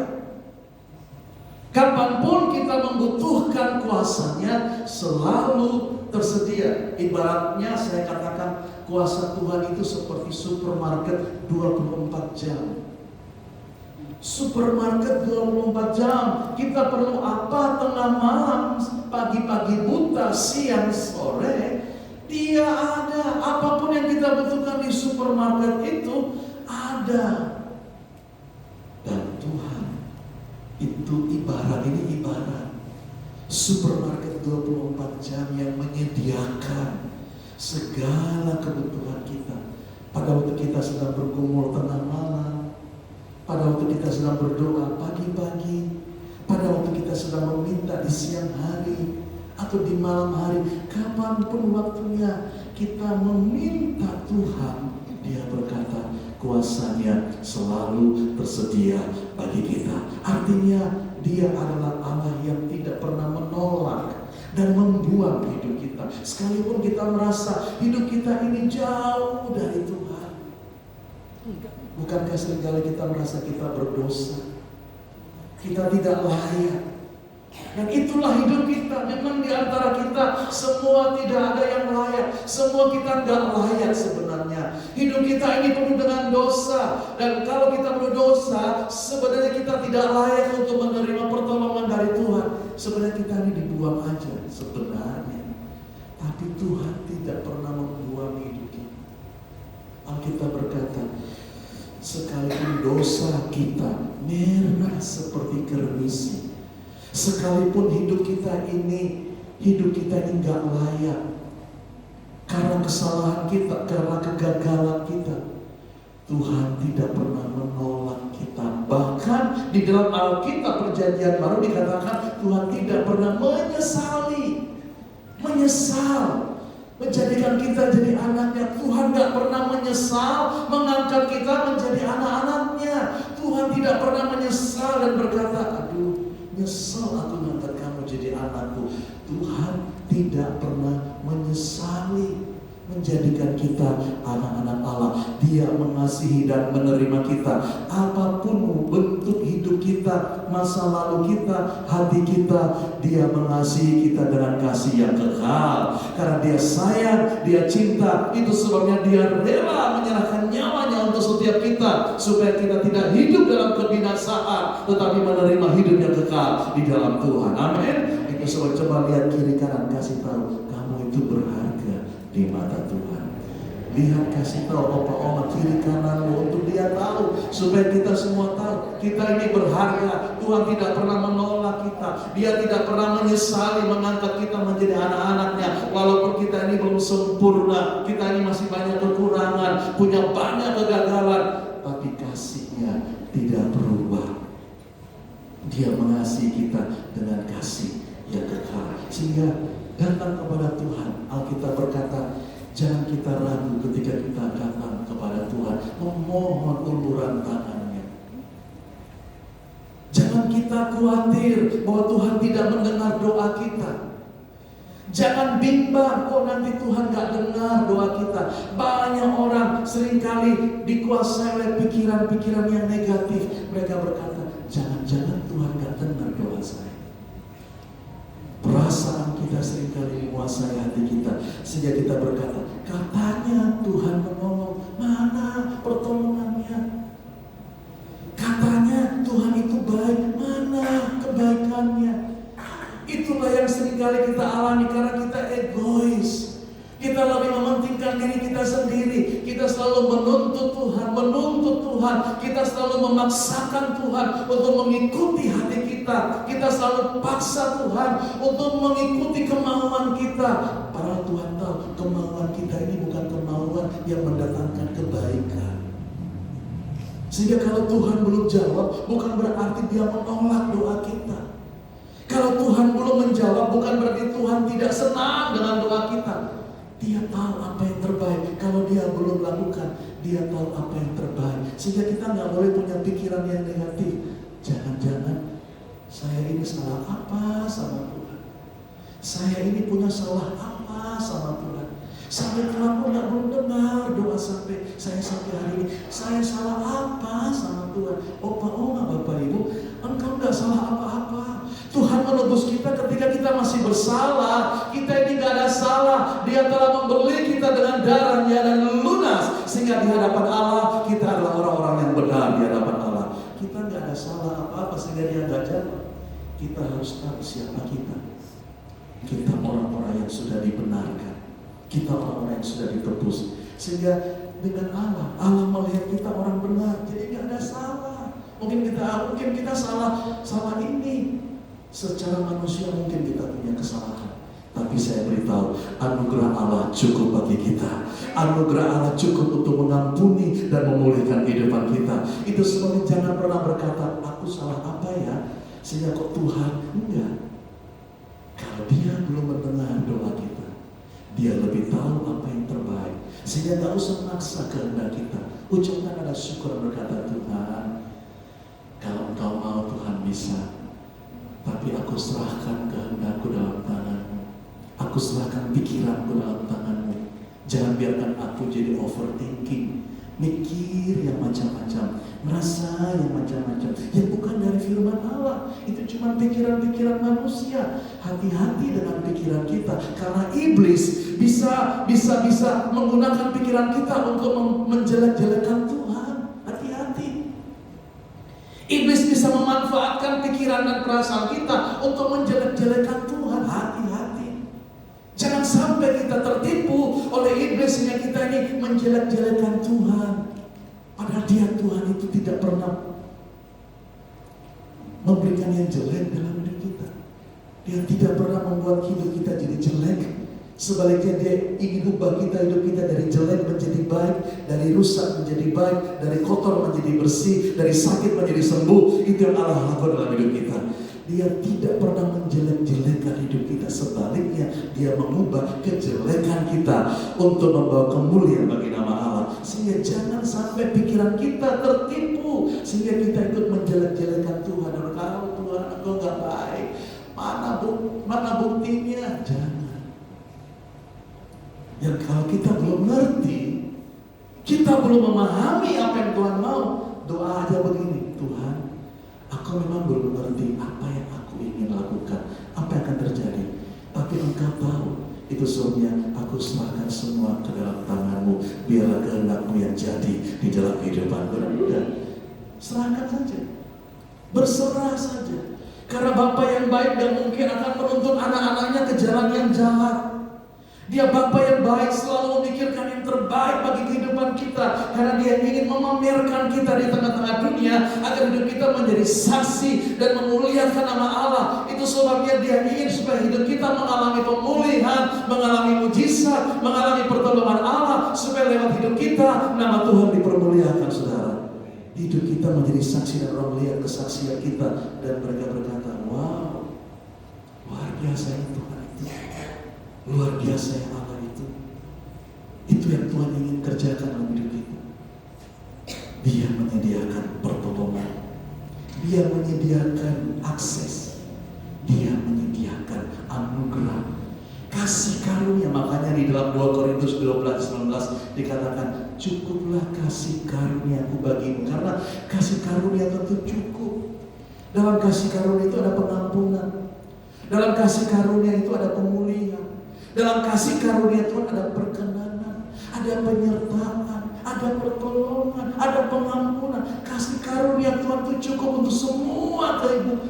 Kapanpun kita membutuhkan kuasanya, selalu tersedia. Ibaratnya saya katakan kuasa Tuhan itu seperti supermarket 24 jam. Supermarket 24 jam. Kita perlu apa tengah malam, pagi-pagi buta, siang sore, dia ada. Apapun yang kita butuhkan di supermarket itu ada. Dan Tuhan itu ibarat supermarket 24 jam yang menyediakan segala kebutuhan kita. Pada waktu kita sedang bergumul tengah malam, pada waktu kita sedang berdoa pagi-pagi, pada waktu kita sedang meminta di siang hari atau di malam hari, kapanpun waktunya kita meminta Tuhan, Dia berkata kuasanya selalu tersedia bagi kita. Artinya Dia adalah Allah yang tidak pernah menolak dan membuang hidup kita. Sekalipun kita merasa hidup kita ini jauh dari Tuhan. Bukankah seringkali kita merasa kita berdosa, kita tidak layak? Dan itulah hidup kita. Memang di antara kita semua tidak ada yang layak. Semua kita tidak layak sebenarnya. Hidup kita ini penuh dengan dosa. Dan kalau kita berdosa, sebenarnya kita tidak layak untuk menerima pertolongan dari Tuhan. Sebenarnya kita ini dibuang aja sebenarnya. Tapi Tuhan tidak pernah membuang hidup kita. Alkitab berkata, sekalipun dosa kita merah seperti kermisi, sekalipun hidup kita ini nggak layak karena kesalahan kita, karena kegagalan kita, Tuhan tidak pernah menolak kita. Bahkan di dalam Alkitab Perjanjian Baru dikatakan Tuhan tidak pernah menyesal menjadikan kita jadi anaknya. Tuhan gak pernah menyesal mengangkat kita menjadi anak-anaknya. Tuhan tidak pernah menyesal dan berkata, aduh, nyesel aku mengangkat kamu jadi anakku. Tuhan tidak pernah menyesali menjadikan kita anak-anak Allah. Dia mengasihi dan menerima kita. Apapun bentuk hidup kita, masa lalu kita, hati kita, Dia mengasihi kita dengan kasih yang kekal. Karena Dia sayang, Dia cinta. Itu sebabnya Dia rela menyerahkan nyawanya untuk setiap kita, supaya kita tidak hidup dalam kebinasaan, tetapi menerima hidup yang kekal di dalam Tuhan. Amin. Itu sebab coba lihat kiri kanan, kasih tahu kamu itu berharga di mata Tuhan. Lihat, kasih tahu opa oma kiri kananmu untuk dia tahu, supaya kita semua tahu kita ini berharga. Tuhan tidak pernah menolak kita. Dia tidak pernah menyesali mengangkat kita menjadi anak-anaknya. Walaupun kita ini belum sempurna, kita ini masih banyak kekurangan, punya banyak kegagalan, tapi kasih-Nya tidak berubah. Dia mengasihi kita dengan kasih yang kekal, sehingga datang kepada Tuhan. Alkitab berkata, jangan kita ragu ketika kita datang kepada Tuhan, memohon uluran tangannya. Jangan kita khawatir bahwa Tuhan tidak mendengar doa kita. Jangan bimbang, oh nanti Tuhan gak dengar doa kita. Banyak orang seringkali dikuasai oleh pikiran-pikiran yang negatif. Mereka berkata, jangan-jangan Tuhan gak dengar doa saya. Perasaan kita seringkali menguasai hati kita, sehingga kita berkata, katanya Tuhan menolong, mana pertolongannya? Katanya Tuhan itu baik, mana kebaikannya? Itulah yang seringkali kita alami karena kita egois. Kita lebih mementingkan diri kita sendiri. Kita selalu menuntut Tuhan. Kita selalu memaksakan Tuhan untuk mengikuti hati kita. Kita selalu paksa Tuhan untuk mengikuti kemauan kita. Padahal Tuhan tahu kemauan kita ini bukan kemauan yang mendatangkan kebaikan. Sehingga kalau Tuhan belum jawab, bukan berarti Dia menolak doa kita. Kalau Tuhan belum menjawab, bukan berarti Tuhan tidak senang dengan doa kita. Dia tahu apa yang terbaik. Kalau Dia belum lakukan, Dia tahu apa yang terbaik. Sehingga kita nggak boleh punya pikiran yang negatif. Jangan-jangan saya ini salah apa sama Tuhan? Saya ini punya salah apa sama Tuhan? Sampai Tuhan pun nggak belum dengar doa sampai hari ini. Saya salah apa sama Tuhan? Oma, Bapak Ibu, engkau nggak salah apa-apa. Tuhan menebus kita ketika kita masih bersalah. Kita ini gak ada salah. Dia telah membeli kita dengan darahnya dan lunas. Sehingga di hadapan Allah kita adalah orang-orang yang benar di hadapan Allah. Kita gak ada salah apa-apa sehingga Dia gak jawab. Kita harus tahu siapa kita. Kita orang-orang yang sudah dibenarkan. Kita orang-orang yang sudah ditebus. Sehingga dengan Allah melihat kita orang benar. Jadi gak ada salah. Mungkin kita salah ini. Secara manusia mungkin kita punya kesalahan, tapi saya beritahu, anugerah Allah cukup bagi kita. Anugerah Allah cukup untuk mengampuni dan memulihkan kehidupan kita. Itu sebabnya jangan pernah berkata, aku salah apa ya? Sehingga kok Tuhan, enggak. Kalau Dia belum mendengar doa kita, Dia lebih tahu apa yang terbaik. Sehingga gak usah maksa kehendak kita. Ucapkan ada syukur berkata, Tuhan, kalau Engkau mau Tuhan bisa. Tapi aku serahkan kehendakku dalam tangan-Mu. Aku serahkan pikiranku dalam tangan-Mu. Jangan biarkan aku jadi overthinking, mikir yang macam-macam, merasa yang macam-macam, yang bukan dari firman Allah. Itu cuma pikiran-pikiran manusia. Hati-hati dengan pikiran kita, karena iblis bisa menggunakan pikiran kita untuk menjelek-jelekan Tuhan. Hati-hati. Iblis bisa memanfaatkan pikiran dan perasaan kita untuk menjelek-jelekan Tuhan. Hati-hati. Jangan sampai kita tertipu oleh iblis sehingga kita ini menjelek-jelekan Tuhan. Padahal Tuhan itu tidak pernah memberikan yang jelek dalam hidup kita. Dia tidak pernah membuat hidup kita jadi jelek. Sebaliknya Dia ingin ubah hidup kita dari jelek menjadi baik, dari rusak menjadi baik, dari kotor menjadi bersih, dari sakit menjadi sembuh. Itu yang Allah lakukan dalam hidup kita. Dia tidak pernah menjelek-jelekan hidup kita. Sebaliknya Dia mengubah kejelekan kita untuk membawa kemuliaan bagi nama Allah. Sehingga jangan sampai pikiran kita tertipu, sehingga kita ikut menjelek-jelekan Tuhan. Dan kalau Tuhan Engkau gak baik, mana buktinya? Jangan. Yang kalau kita belum ngerti, kita belum memahami apa yang Tuhan mau, doa aja begini, Tuhan, aku memang belum ngerti apa yang aku ingin lakukan, apa yang akan terjadi, tapi Engkau tahu. Itu sebabnya aku serahkan semua ke dalam tangan-Mu. Biarlah kehendak-Mu yang jadi di dalam kehidupanku. Dan udah, serahkan saja, berserah saja. Karena Bapa yang baik dan mungkin akan menuntun anak-anaknya ke jalan yang jahat. Dia Bapa yang baik, selalu memikirkan yang terbaik bagi kehidupan kita. Karena Dia ingin memamerkan kita di tengah-tengah dunia, agar hidup kita menjadi saksi dan memuliakan nama Allah. Itu sebabnya Dia ingin supaya hidup kita mengalami pemulihan, mengalami mujizat, mengalami pertolongan Allah. Supaya lewat hidup kita, nama Tuhan dipermuliakan, saudara. Hidup kita menjadi saksi dan orang melihat kesaksian kita. Dan mereka berkata, wow, luar biasa itu Tuhan itu. Luar biasa yang Allah itu. Itu yang Tuhan ingin kerjakan dalam hidup kita. Dia menyediakan pertolongan. Dia menyediakan akses. Dia menyediakan anugerah. Kasih karunia, makanya di dalam 2 Korintus 12:19 dikatakan, cukuplah kasih karuniaku bagimu. Karena kasih karunia tentu cukup. Dalam kasih karunia itu ada pengampunan. Dalam kasih karunia itu ada pemulihan. Dalam kasih karunia Tuhan ada perkenanan, ada penyertaan, ada pertolongan, ada pengampunan. Kasih karunia Tuhan itu cukup untuk semua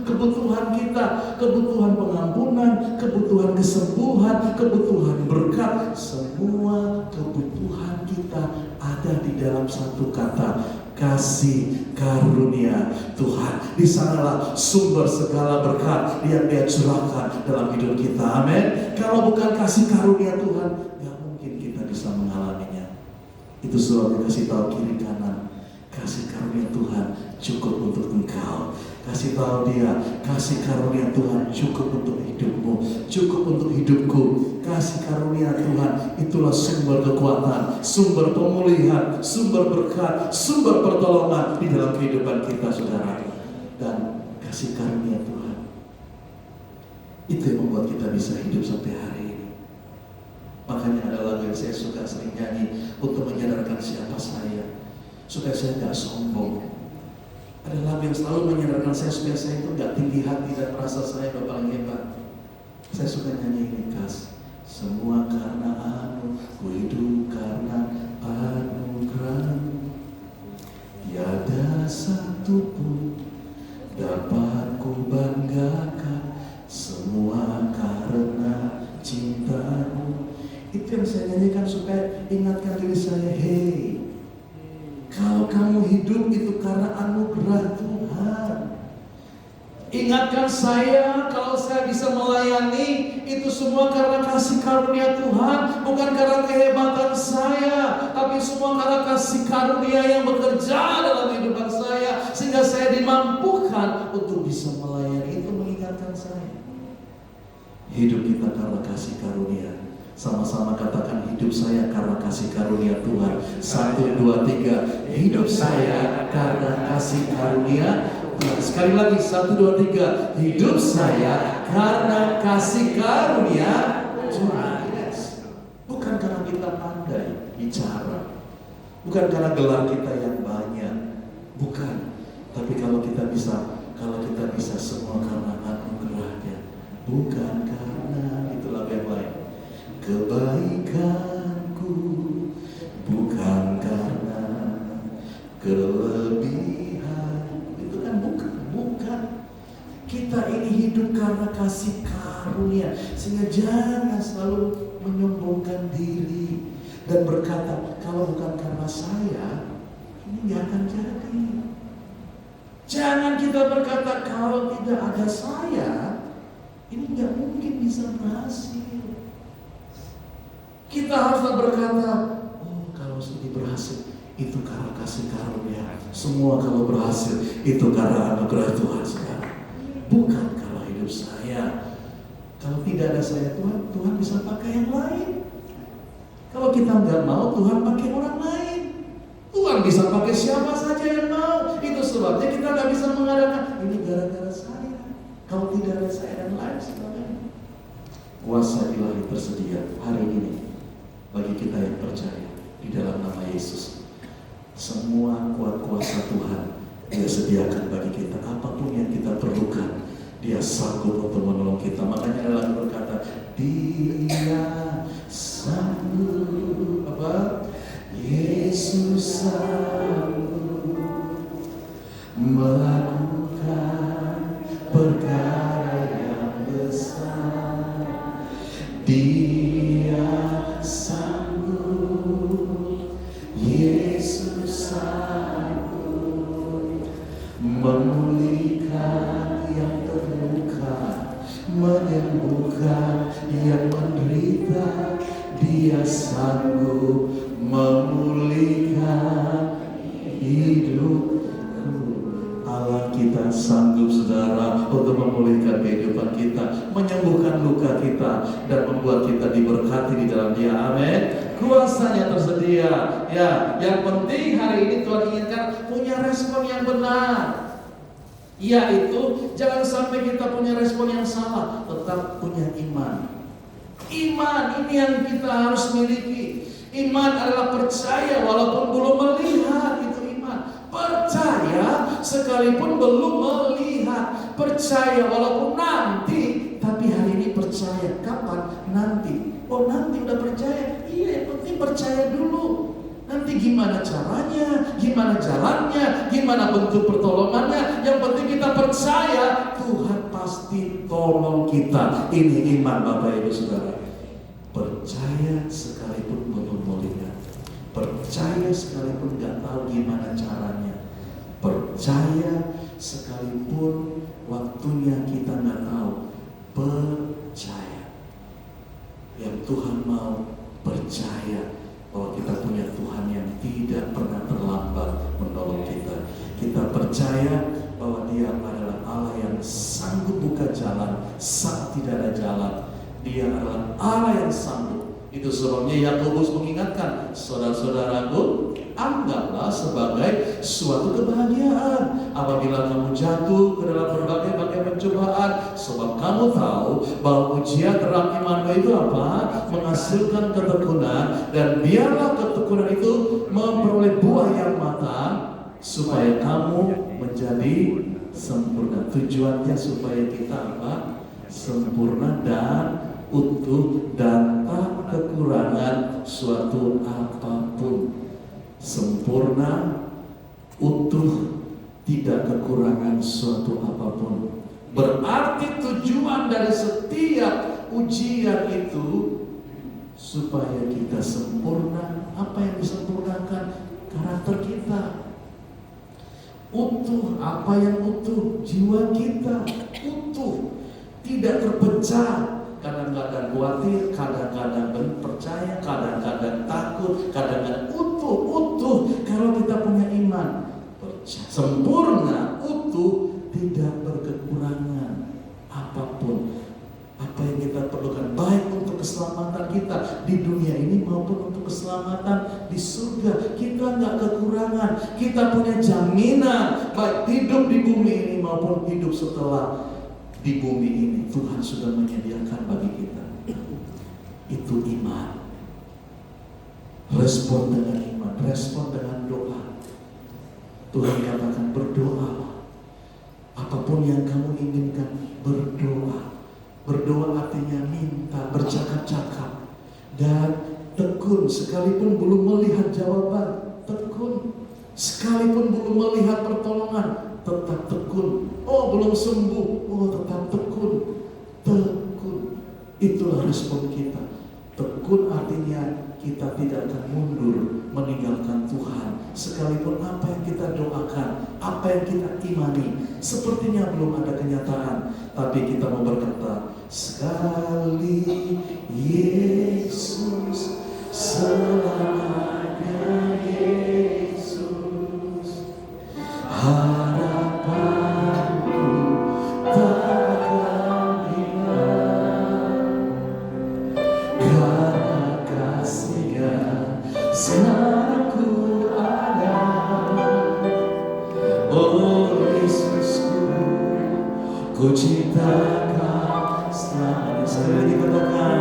kebutuhan kita. Kebutuhan pengampunan, kebutuhan kesembuhan, kebutuhan berkat. Semua kebutuhan kita ada di dalam satu kata, kasih karunia Tuhan. Di sanalah sumber segala berkat yang Dia curahkan dalam hidup kita. Amin. Kalau bukan kasih karunia Tuhan, gak mungkin kita bisa mengalaminya. Itu sebab dikasih tahu kiri kanan, kasih karunia Tuhan cukup untuk engkau. Kasih tahu dia, kasih karunia Tuhan cukup untuk hidupmu, cukup untuk hidupku. Kasih karunia Tuhan itulah sumber kekuatan, sumber pemulihan, sumber berkat, sumber pertolongan di dalam kehidupan kita, saudara. Dan kasih karunia Tuhan itu yang membuat kita bisa hidup sampai hari ini. Makanya ada lagu yang saya suka sering nyanyi untuk menyadarkan siapa saya, supaya saya tidak sombong. Ada lagu yang selalu menyadarkan saya supaya saya itu tidak tinggi hati dan merasa saya paling hebat. Saya suka nyanyi ini, kas. Semua karena ku hidup karena anugerah-Mu. Tiada satu pun dapat ku banggakan, semua karena cinta-Mu. Itu yang saya nyanyikan supaya ingatkan diri saya, hey, kalau kamu hidup itu karena anugerah Tuhan. Ingatkan saya, kalau saya bisa melayani, itu semua karena kasih karunia Tuhan, bukan karena kehebatan saya, tapi semua karena kasih karunia yang bekerja dalam kehidupan saya, sehingga saya dimampukan untuk bisa melayani. Itu mengingatkan saya. Hidup kita karena kasih karunia. Sama-sama katakan, hidup saya karena kasih karunia Tuhan. 1, 2, 3. Hidup saya karena kasih karunia Tuhan. Sekali lagi, 1, 2, 3. Hidup saya karena kasih karunia Tuhan. Bukan karena kita pandai bicara, bukan karena gelar kita yang banyak, bukan. Tapi kalau kita bisa semua karena anugerah-Nya, bukan karena itu lagu yang lain. Kebaikanku bukan karena kelebihan, itu kan bukan. Kita ini hidup karena kasih karunia, sehingga jangan selalu menyombongkan diri dan berkata, kalau bukan karena saya, ini nggak akan jadi. Jangan kita berkata, kalau tidak ada saya, ini nggak mungkin bisa berhasil. Kita harus berkata, oh kalau ini berhasil, itu karena kasih karunia. Semua kalau berhasil, itu karena anugerah Tuhan sekarang. Bukan karena hidup saya. Kalau tidak ada saya, Tuhan bisa pakai yang lain. Kalau kita nggak mau, Tuhan pakai orang lain. Tuhan bisa pakai siapa saja yang mau. Itu sebabnya kita nggak bisa mengadakan ini gara-gara saya. Kalau tidak ada saya dan lain sebagainya. Kuasa ilahi tersedia hari ini bagi kita yang percaya di dalam nama Yesus. Semua kuasa Tuhan Dia sediakan bagi kita. Apapun yang kita perlukan, Dia sanggup untuk menolong kita. Makanya ada lagu berkata, Dia sanggup, apa? Yesus sanggup melakukan perkara yang besar. Dia sanggup, Yesus sanggup memulihkan yang terluka, menyembuhkan yang menderita. Dia sanggup memulihkan hidupku. Allah kita sanggup, saudara, untuk memulihkan kehidupan kita, menyembuhkan luka kita, dan membuat kita diberkati di dalam Dia. Amin. Kuasanya tersedia. Ya, yang penting hari ini Tuhan inginkan punya respon yang benar. Yaitu jangan sampai kita punya respon yang salah, tetap punya iman. Iman ini yang kita harus miliki. Iman adalah percaya walaupun belum melihat, itu iman. Percaya sekalipun belum melihat. Percaya walaupun nanti, tapi hari ini percaya. Kapan? Nanti. Oh, nanti udah percaya? Iya, yang penting percaya dulu. Nanti gimana caranya, gimana jalannya, gimana bentuk pertolongannya, yang penting kita percaya Tuhan pasti tolong kita. Ini iman Bapak Ibu Saudara. Percaya sekalipun belum melihat, percaya sekalipun gak tahu gimana caranya, percaya sekalipun waktunya kita gak tahu, percaya. Yang Tuhan mau percaya bahwa kita punya Tuhan yang tidak pernah terlambat menolong kita. Kita percaya bahwa Dia adalah Allah yang sanggup buka jalan saat tidak ada jalan. Dia adalah Allah yang sanggup. Itu sebabnya Yakobus mengingatkan, saudara-saudaraku, anggaplah sebagai suatu kebahagiaan apabila kamu jatuh ke dalam berbagai-bagai pencobaan, sebab kamu tahu bahwa ujian terang imanmu itu apa? Menghasilkan ketekunan, dan biarlah ketekunan itu memperoleh buah yang matang, supaya kamu menjadi sempurna. Tujuannya supaya kita apa? Sempurna dan utuh dan tak kekurangan suatu apapun. Sempurna, utuh, tidak kekurangan suatu apapun. Berarti tujuan dari setiap ujian itu supaya kita sempurna. Apa yang disempurnakan? Karakter kita. Utuh, apa yang utuh? Jiwa kita utuh, tidak terpecah. Kadang-kadang khawatir, kadang-kadang percaya, kadang-kadang takut, kadang-kadang utuh. Kalau kita punya iman, sempurna, utuh, tidak berkekurangan apapun. Apa yang kita perlukan, baik untuk keselamatan kita di dunia ini maupun untuk keselamatan di surga, kita nggak kekurangan. Kita punya jaminan, baik hidup di bumi ini maupun hidup setelah di bumi ini. Tuhan sudah menyediakan bagi kita. Itu iman. Respon dengan iman, respon dengan doa. Tuhan katakan berdoa. Apapun yang kamu inginkan, berdoa. Berdoa artinya minta, bercakap-cakap, dan tekun. Sekalipun belum melihat jawaban, tekun. Sekalipun belum melihat pertolongan, tetap tekun. Oh, belum sembuh, oh tetap tekun. Tekun. Itulah respon kita. Tekun artinya kita tidak akan mundur meninggalkan Tuhan. Sekalipun apa yang kita doakan, apa yang kita imani, sepertinya belum ada kenyataan, tapi kita mau berkata, sekali Yesus, selamanya Yesus, harapanku takkan hilang, karena kasih-Nya sekarang ku ada. Oh Yesusku, ku cintakan selalu. Sekali dikatakan,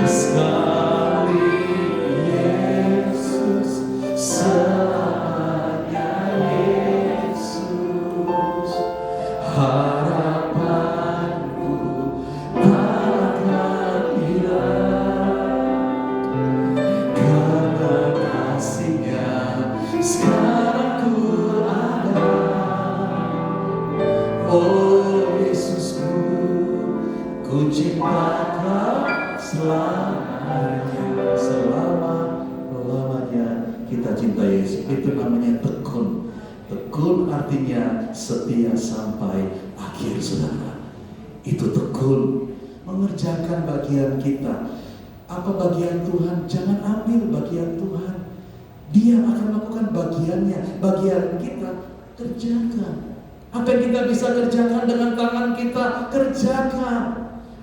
sekali Yesus, selamanya Yesus, harapanku takkan hilang, karena kasih-Nya sekarang ku ada. Oh Yesusku, ku cintakan selamanya. Selama-lamanya kita cinta Yesus. Itu namanya tekun. Tekun artinya setia sampai akhir, saudara. Itu tekun. Mengerjakan bagian kita. Apa bagian Tuhan? Jangan ambil bagian Tuhan. Dia akan melakukan bagiannya. Bagian kita, kerjakan. Apa yang kita bisa kerjakan dengan tangan kita, kerjakan.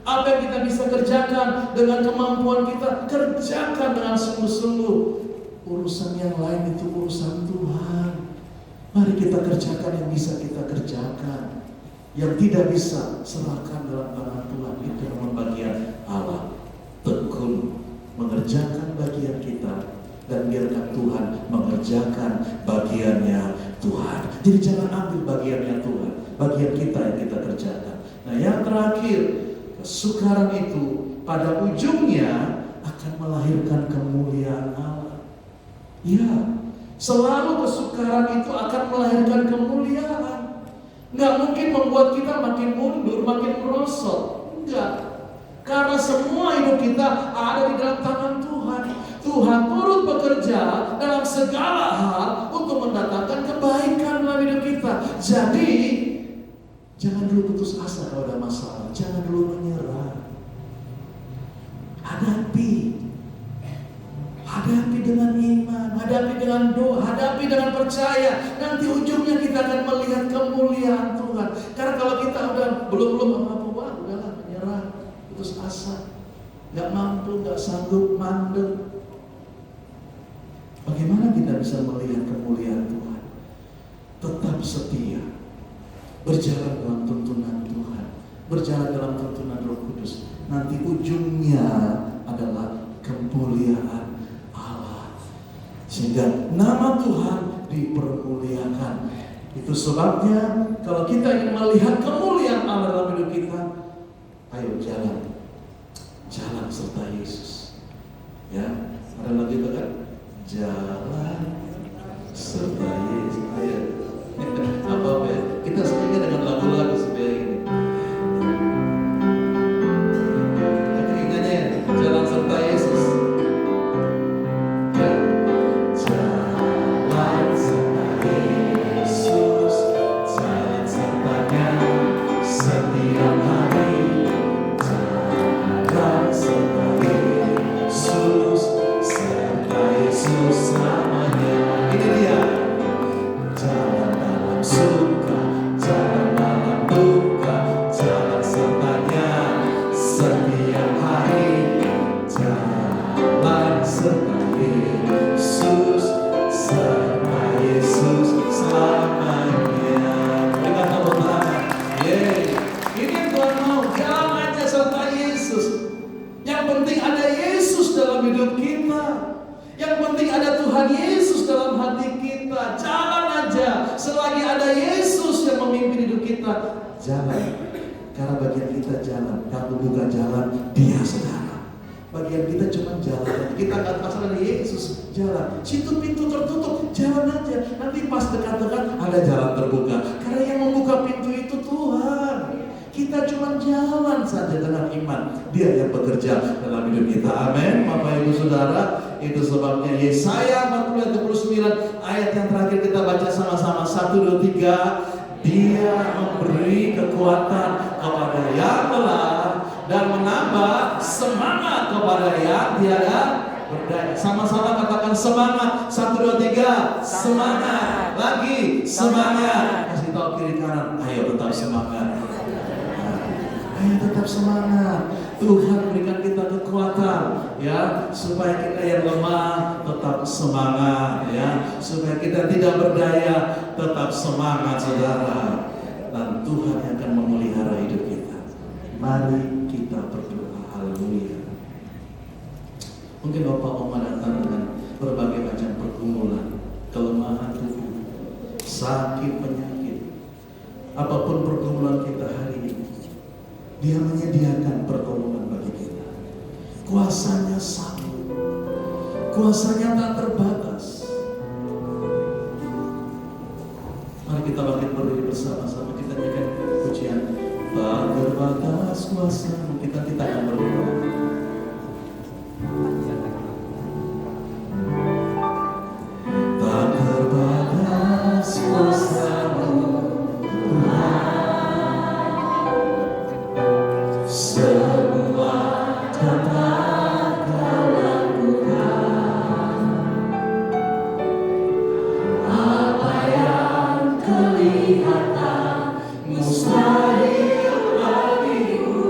Apa yang kita bisa kerjakan dengan kemampuan kita, kerjakan dengan sungguh-sungguh. Urusan yang lain itu urusan Tuhan. Mari kita kerjakan yang bisa kita kerjakan. Yang tidak bisa, serahkan dalam tangan Tuhan. Itu yang bagian Allah. Jadi jangan ambil bagiannya Tuhan, bagian kita yang kita kerjakan. Nah yang terakhir, kesukaran itu pada ujungnya akan melahirkan kemuliaan Allah. Ya, selalu kesukaran itu akan melahirkan kemuliaan. Nggak mungkin membuat kita makin mundur, makin merosot. Enggak. Karena semua hidup kita ada di dalam tangan Tuhan. Tuhan turut bekerja dalam segala hal untuk mendatangkan kebaikan dalam hidup kita. Jadi, jangan dulu putus asa kalau ada masalah. Jangan dulu menyerah. Hadapi dengan iman, hadapi dengan doa, hadapi dengan percaya. Nanti ujungnya kita akan melihat kemuliaan Tuhan. Karena kalau kita udah belum apa-apa, udahlah menyerah, putus asa, nggak mampu, nggak sanggup, mandek. Bagaimana kita bisa melihat kemuliaan Tuhan? Tetap setia, berjalan dalam tuntunan Tuhan, berjalan dalam tuntunan Roh Kudus. Nanti ujungnya adalah kemuliaan Allah, sehingga nama Tuhan dipermuliakan. Itu sebabnya kalau kita ingin melihat kemuliaan Allah dalam hidup kita, ayo jalan serta Yesus. Ya, ada lagi itu kan? Jalan serta Yesus. Ayo, apa ya? Kita sebenarnya dengan lagu-lagu seperti ini. Jalan serta Yesus. Ya. Jalan serta Yesus, jalan sertanya setiap hari. Jalan serta Yesus, serta Yesus selamanya. Ini dia. Jalan dalam suka, jalan dalam duka, jalan sertanya setiap hari. Jalan serta Yesus, serta Yesus selamanya. Kita tepuk tangan. Ini yang Tuhan mau, jalan aja serta Yesus. Yang penting ada Yesus dalam hidup kita. Yang penting ada Tuhan Yesus dalam hati kita. Jalan aja, selagi ada Yesus yang memimpin hidup kita. Jalan, karena bagian kita jalan. Kamu buka jalan, Dia saudara. Bagian kita cuma jalan. Kita nggak pasal ada Yesus, jalan. Situ pintu tertutup, jalan aja. Nanti pas dekat-dekat ada jalan terbuka. Karena yang membuka pintu itu Tuhan. Kita cuma jalan saja dengan iman. Dia yang bekerja dalam hidup kita. Amin. Bapak Ibu Saudara, itu sebabnya Yesaya 40:29 ayat yang terakhir kita baca sama-sama. 1, 2, 3. Dia memberi kekuatan kepada yang lelah dan menambah semangat kepada yang tiada berdaya. Sama-sama katakan semangat. 1, 2, 3. Semangat. Lagi semangat. Kasih tahu kiri kanan, ayo tetap semangat. Ayo tetap semangat. Tuhan berikan kita kekuatan, ya, supaya kita yang lemah tetap semangat, ya, supaya kita tidak berdaya tetap semangat, saudara. Dan Tuhan yang akan memelihara hidup kita. Mari kita berdoa. Haleluya. Mungkin Bapak Oma datang dengan berbagai macam pergumulan, kelemahan tubuh, sakit, penyakit, apapun pergumulan kita hari ini, Dia menyediakan pertolongan bagi kita. Kuasanya sanggup, kuasanya tak terbatas. Mari kita bangkit berdiri bersama-sama. Kita nyanyikan pujian tak terbatas kuasa. Kita akan berdoa. Tak terbatas kuasa-Mu, semua dapat Kau lakukan. Apa yang kelihatan mustahil bagimu,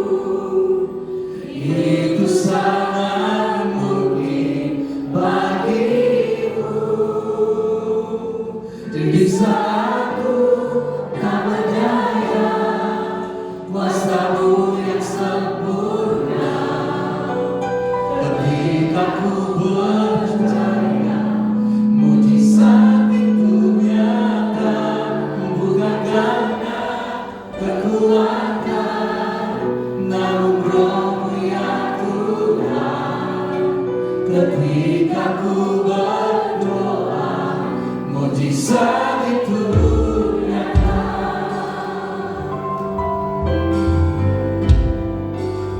Engkau ya Tuhan, ketika ku berdoa, mujizat itu nyata.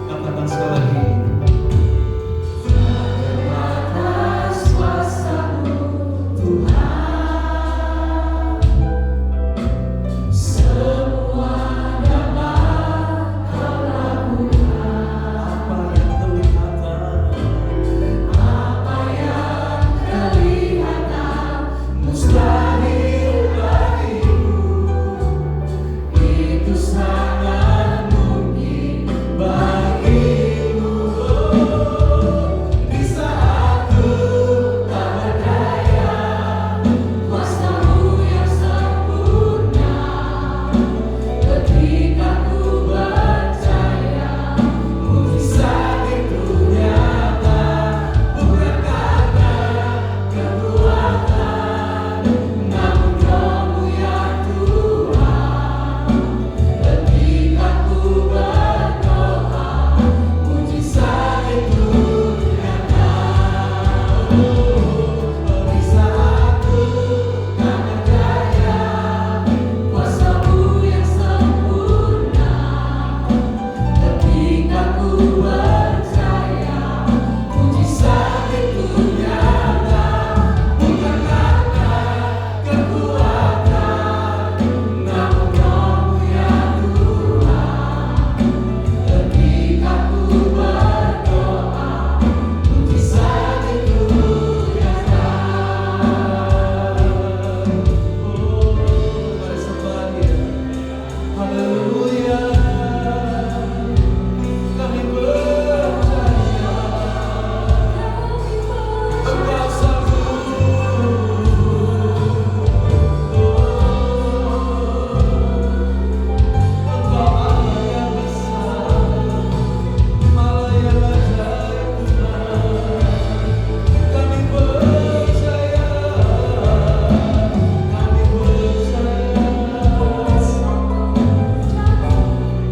Katakan sekali lagi. Terbatas kuasa-Mu Tuhan, semua dapat Kau lakukan. Apa yang kelihatan mustahil bagimu, itu sangat mungkin bagimu. Di saat ku tak berdaya, kuasa-Mu yang sempurna, ketika ku percaya, mujizat itu nyata. Bukan karena kekuatan, namun Roh-Mu ya Tuhan. Ketika ku berdoa, mujizat itu nyata. Di saat ku tak berdaya, kuasa-Mu yang sempurna, ketika ku percaya, mujizat itu nyata. Bukan karena kekuatan, namun Roh-Mu ya Tuhan. Ketika ku berdoa, mujizat itu nyata. Oh, mari sembah Dia. Haleluya. Kami percaya Engkau sanggup. Engkau Allah yang besar, Allah yang ajaib Tuhan. Kami percaya, kami percaya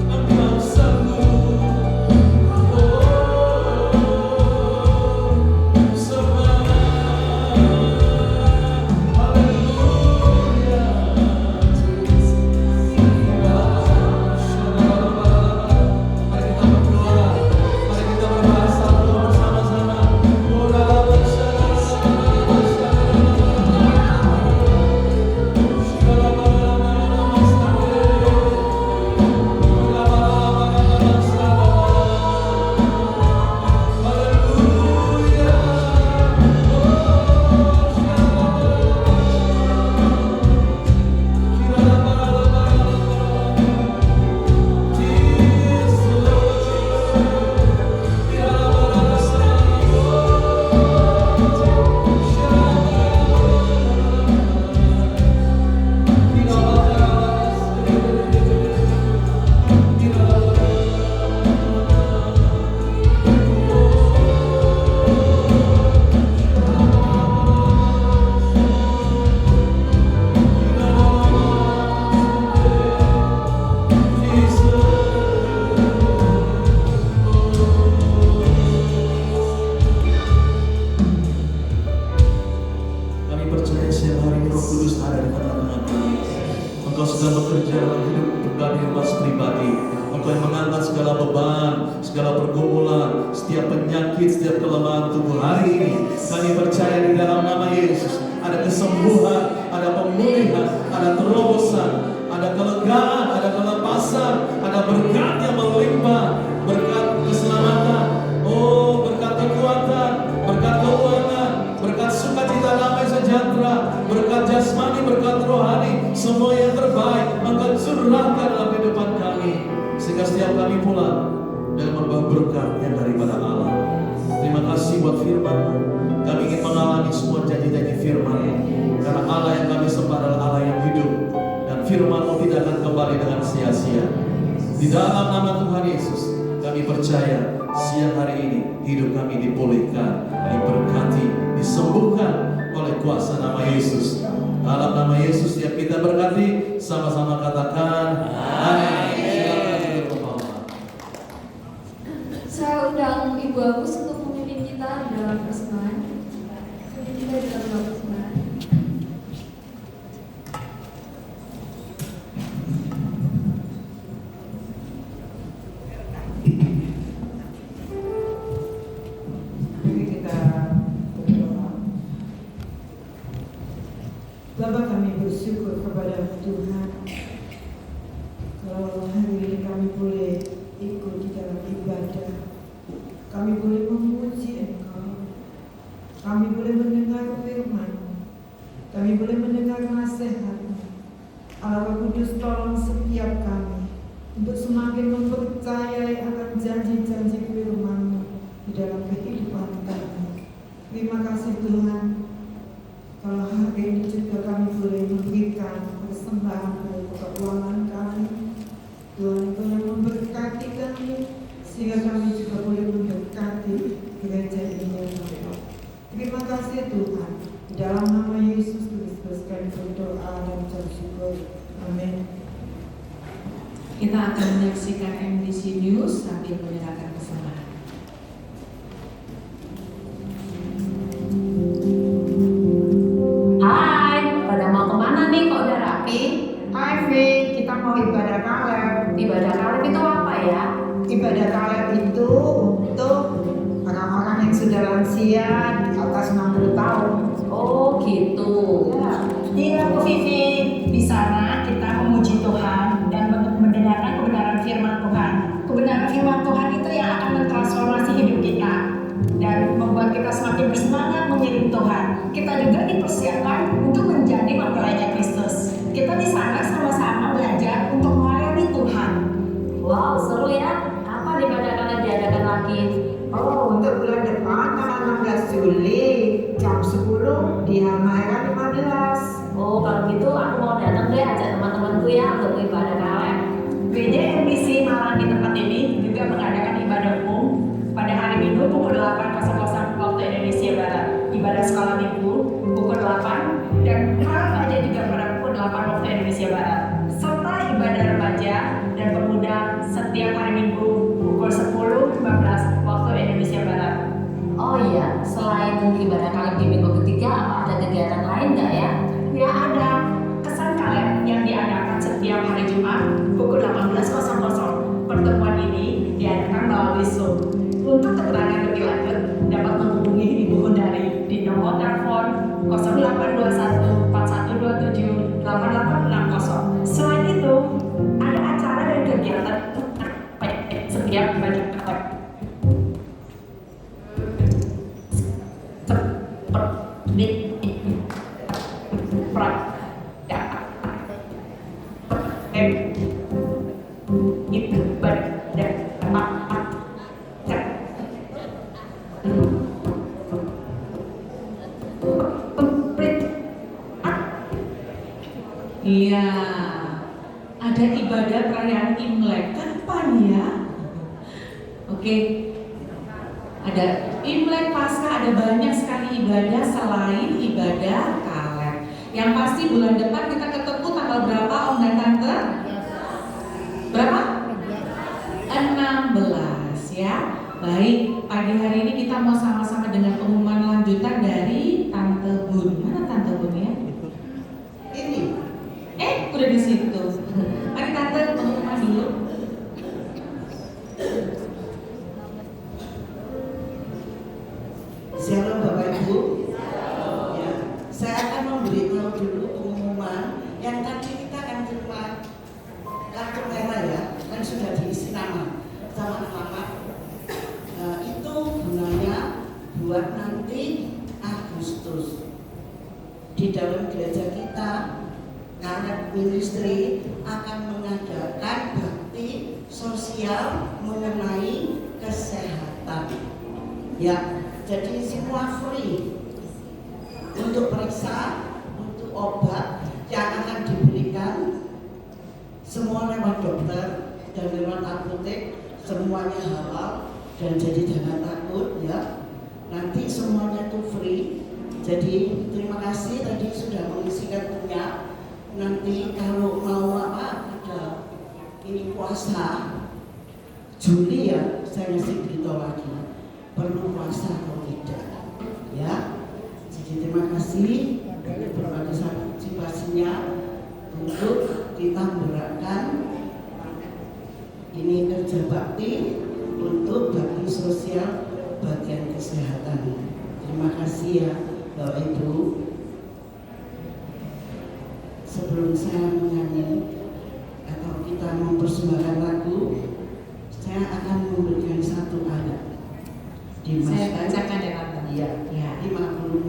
Engkau sanggup. Semua haleluya. Mari kita berdoa, mari kita berbahasa roh bersama-sama. Kami percaya siang hari ini Roh Kudus ada di tengah-tengah kami. Engkau sedang bekerja dalam hidup pribadi mas pribadi. Engkau yang mengangkat segala beban, segala pergumulan, setiap penyakit, setiap kelemahan tubuh hari ini. Kami percaya di dalam nama Yesus ada kesembuhan, ada pemulihan, ada terobosan, ada kelegaan, ada kelepasan, ada berkat yang melimpah, berkat keselamatan, oh berkat kekuatan, berkat keuangan, berkat sukacita, damai sejahtera, berkat jasmani, berkat rohani, semua yang terbaik Engkau curahkan dalam kehidupan kami, sehingga setiap kami pulang dengan membawa berkat yang daripada Allah. Terima kasih buat firman-Mu. Kami ingin mengalami semua janji-janji firman-Mu, karena Allah yang kami sembah adalah Allah yang hidup, dan firman-Mu tidak akan kembali dengan sia-sia. Di dalam nama Tuhan Yesus kami percaya siang hari ini hidup kami dipulihkan, diberkati, disembuhkan oleh kuasa nama Yesus. Dalam nama Yesus setiap kita berkati, sama-sama katakan amin. Silakan duduk bersama. Saya undang Ibu Agus untuk memimpin kita dalam persembahyan. Memimpin kita di dalam persembahyan. Mari kita berdoa. Bapa, kami bersyukur kepada Tuhan kalau hari ini kami boleh ikut di dalam ibadah, kami boleh memuji Engkau, kami boleh mendengar firman, kami boleh mendengar nasihat. Allah Kudus, tolong setiap kami untuk semakin mempercayai akan janji-janji firman-Mu di dalam kehidupan kami. Terima kasih Tuhan, kalau hari ini juga kami boleh memberikan persembahan dari keuangan kami. Tuhan Engkau yang memberkati kami, sehingga kami juga boleh memberkati gereja ini ya Bapak. Terima kasih Tuhan. Di dalam nama Yesus Kristus kami berdoa dan bersyukur. Amin. Kita akan menyaksikan MDC News sambil menyerahkan persembahan. Hai, pada mau kemana nih kok udah rapi? Hai Fi, kita mau ibadah kaleb. Ibadah kaleb itu apa ya? Ibadah kaleb itu untuk orang-orang yang sudah lansia di atas 60 tahun. Oh gitu. Iya Bu Vivi, di sana kita memuji Tuhan dan mendengarkan kebenaran firman Tuhan. Kebenaran firman Tuhan itu yang akan mentransformasi hidup kita dan membuat kita semakin bersemangat mengiring Tuhan. Kita juga dipersiapkan untuk menjadi mempelainya Kristus. Kita di sana sama-sama belajar untuk melayani Tuhan. Wow, seru ya. Apa ibadah kaleb diadakan lagi? Oh, untuk bulan depan tanggal 16 Juli jam 10 di Halmahera 15. Oh, kalau gitu aku mau datang deh, ajak teman-temanku ya untuk ibadah kaleb. Gereja MBC Malang di tempat ini juga mengadakan ibadah umum pada hari Minggu pukul 8.00 waktu Indonesia Barat. Ibadah sekolah minggu pukul 8 dan malam aja juga pada pukul 8 waktu Indonesia Barat. Serta ibadah remaja dan pemuda setiap hari Minggu pukul 10.15 waktu Indonesia Barat. Oh iya, selain ibadah kaleb di minggu ketiga, apa ada kegiatan lain nggak ya? Ya ada kesan kaleb yang diadakan setiap hari Jumat pukul 18.00. Pertemuan ini diadakan melalui Zoom. Untuk keterangan lebih lanjut dapat menghubungi Ibu Hundari di nomor telepon 0821 4127 8860. Selain itu, ada acara dan kegiatan setiap bagi kaleb. Iya, ada ibadah perayaan Imlek. Kapan ya? Oke, ada Imlek, Paskah, ada banyak sekali ibadah selain ibadah kaleb. Yang pasti bulan depan kita ketemu tanggal berapa Om dan Tante? Berapa? 16 ya. Baik, pagi hari ini kita mau sama-sama dengan pengumuman lanjutan dari Tante Bun. Mana Tante Bun ya? Ini. Udah di situ. Mari Tante pengumuman dulu. Shalom Bapak Ibu. Ya, saya akan memberitahu dulu pengumuman yang tadi kita akan terima kartu merah ya, kan sudah diisi nama sama anak-anak. Itu gunanya buat nanti Agustus di dalam gereja kita. Karena ministry akan mengadakan bakti sosial mengenai kesehatan. Ya, jadi semua free untuk periksa, untuk obat yang akan diberikan semua lewat dokter dan lewat apotek, semuanya halal dan jadi jangan takut ya. Nanti semuanya itu free. Jadi terima kasih tadi sudah mengisi kartunya. Nanti kalau mau ada ini puasa Juli ya, saya ngasih berita puasa atau tidak. Ya, jadi terima kasih dari partisipasinya untuk kita menggerakkan ini kerja bakti untuk bakti sosial bagian kesehatan. Terima kasih ya Bapak Ibu. Sebelum saya menyanyi atau kita mempersembahkan lagu, saya akan memberikan satu ayat. Saya bacakan ya Tante. Iya, ya. 56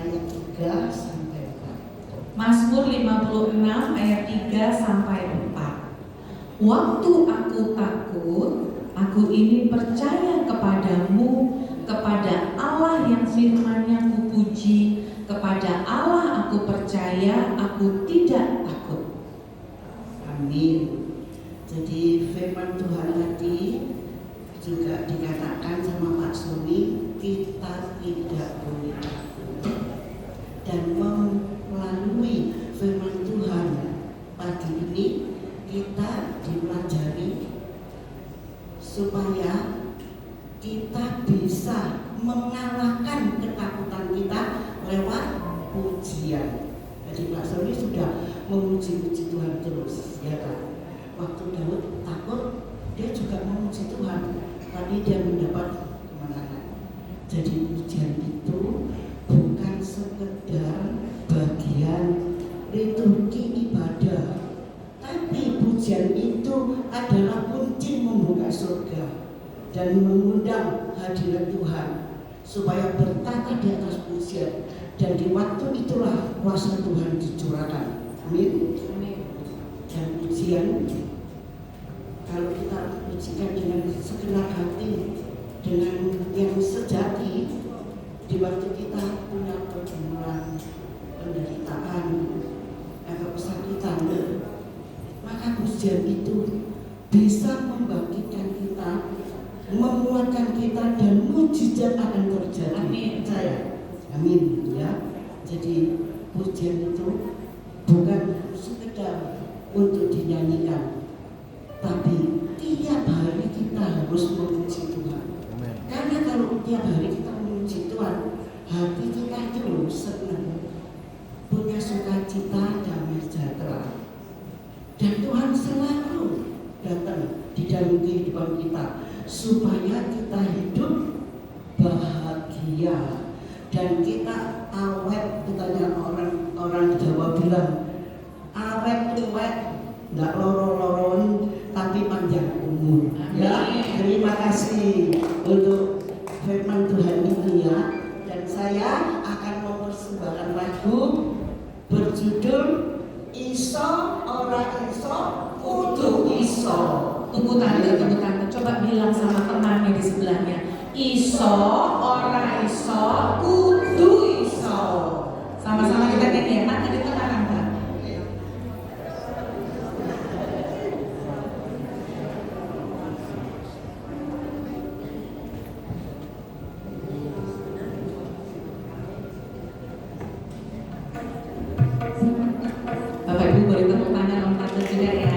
ayat 3 sampai 4. Mazmur 56 ayat 3 sampai 4. Waktu aku takut, aku ini percaya kepadamu, kepada Allah yang firman-Nya kupuji, kepada Allah aku percaya, aku tidak takut. Amin. Jadi firman Tuhan tadi juga dikatakan sama Pak Sony, kita tidak boleh takut. Dan melalui firman Tuhan pagi ini kita dipelajari supaya kita bisa mengalahkan ketakutan kita lewat pujian. Jadi Pak Sony sudah memuji-muji Tuhan terus, ya kan? Waktu Daud takut, dia juga memuji Tuhan. Tadi dia mendapat kemenangan. Jadi pujian itu bukan sekedar bagian liturgi ibadah, tapi pujian itu adalah kunci membuka surga dan mengundang hadirat Tuhan supaya bertata di atas pujian, dan di waktu itulah kuasa Tuhan dicurahkan. Amin. Dan pujian, kalau kita pujikan dengan segenap hati, dengan yang sejati, di waktu kita punya pergumulan, penderitaan, kesakitan, maka pujian itu bisa membangkitkan kita, menguatkan kita, dan mujizat akan terjadi. Amin. Saya, amin ya. Jadi pujian itu bukan sekedar untuk dinyanyikan, tapi tiap hari kita harus memuji Tuhan. Karena kalau tiap hari kita memuji Tuhan, hati kita itu senang, punya sukacita, damai sejahtera. Dan Tuhan selalu datang di dalam kehidupan kita supaya kita hidup bahagia dan kita awet. Katanya orang Jawa bilang awet tuwek, nggak loro-loron, tapi panjang umur. Ya, terima kasih untuk firman Tuhan ini ya. Dan saya akan mempersembahkan lagu berjudul Iso Ora Iso Kudu Iso. Tunggu tante, coba bilang sama temannya di sebelahnya, iso ora iso kudu iso. Sama-sama kita nyanyi ya, tante di tengah tante. Bapak Ibu boleh tepuk tangan om tante juga ya.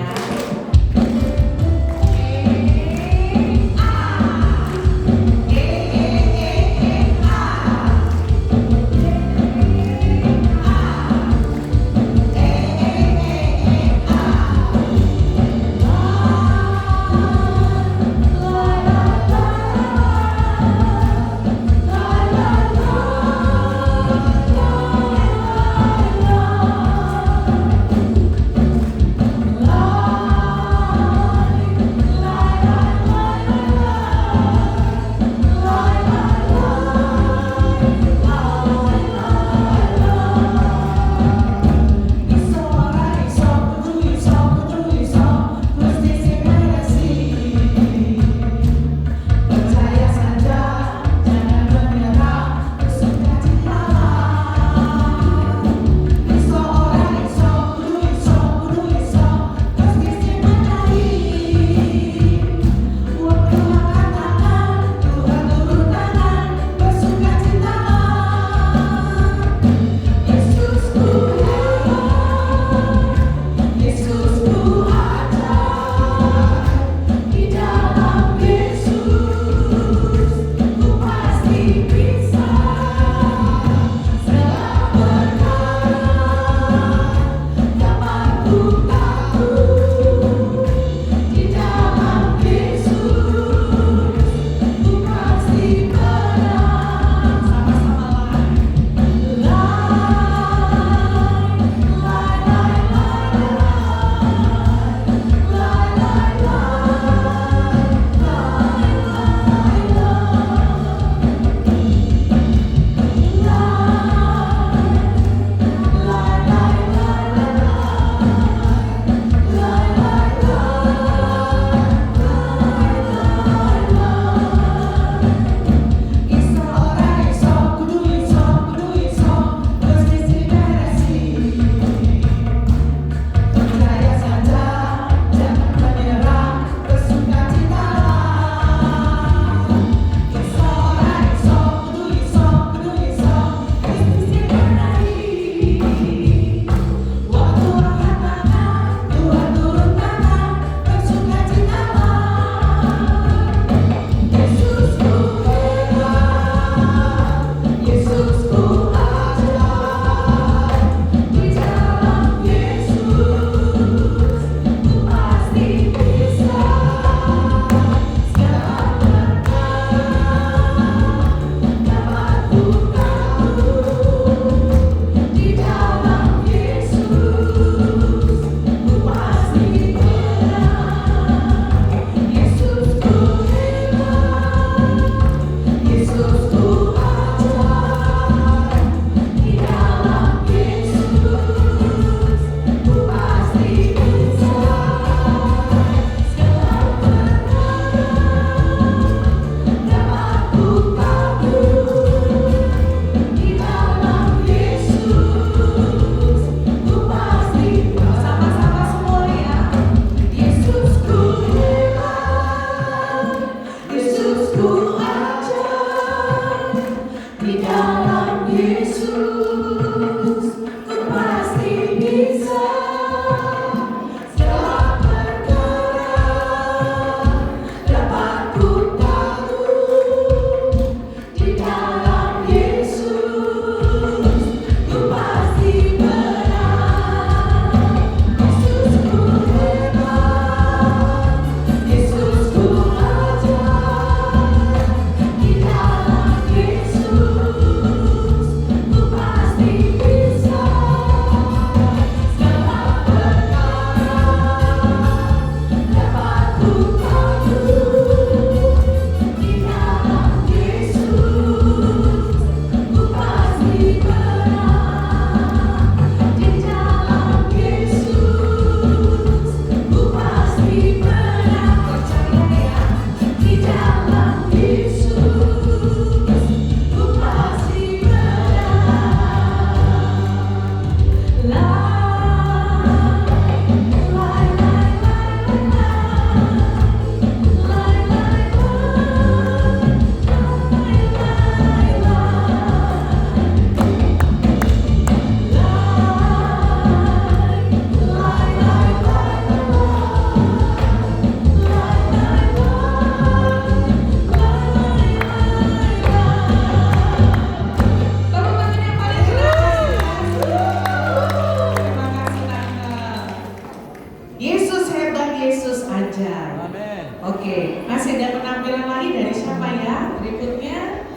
berikutnya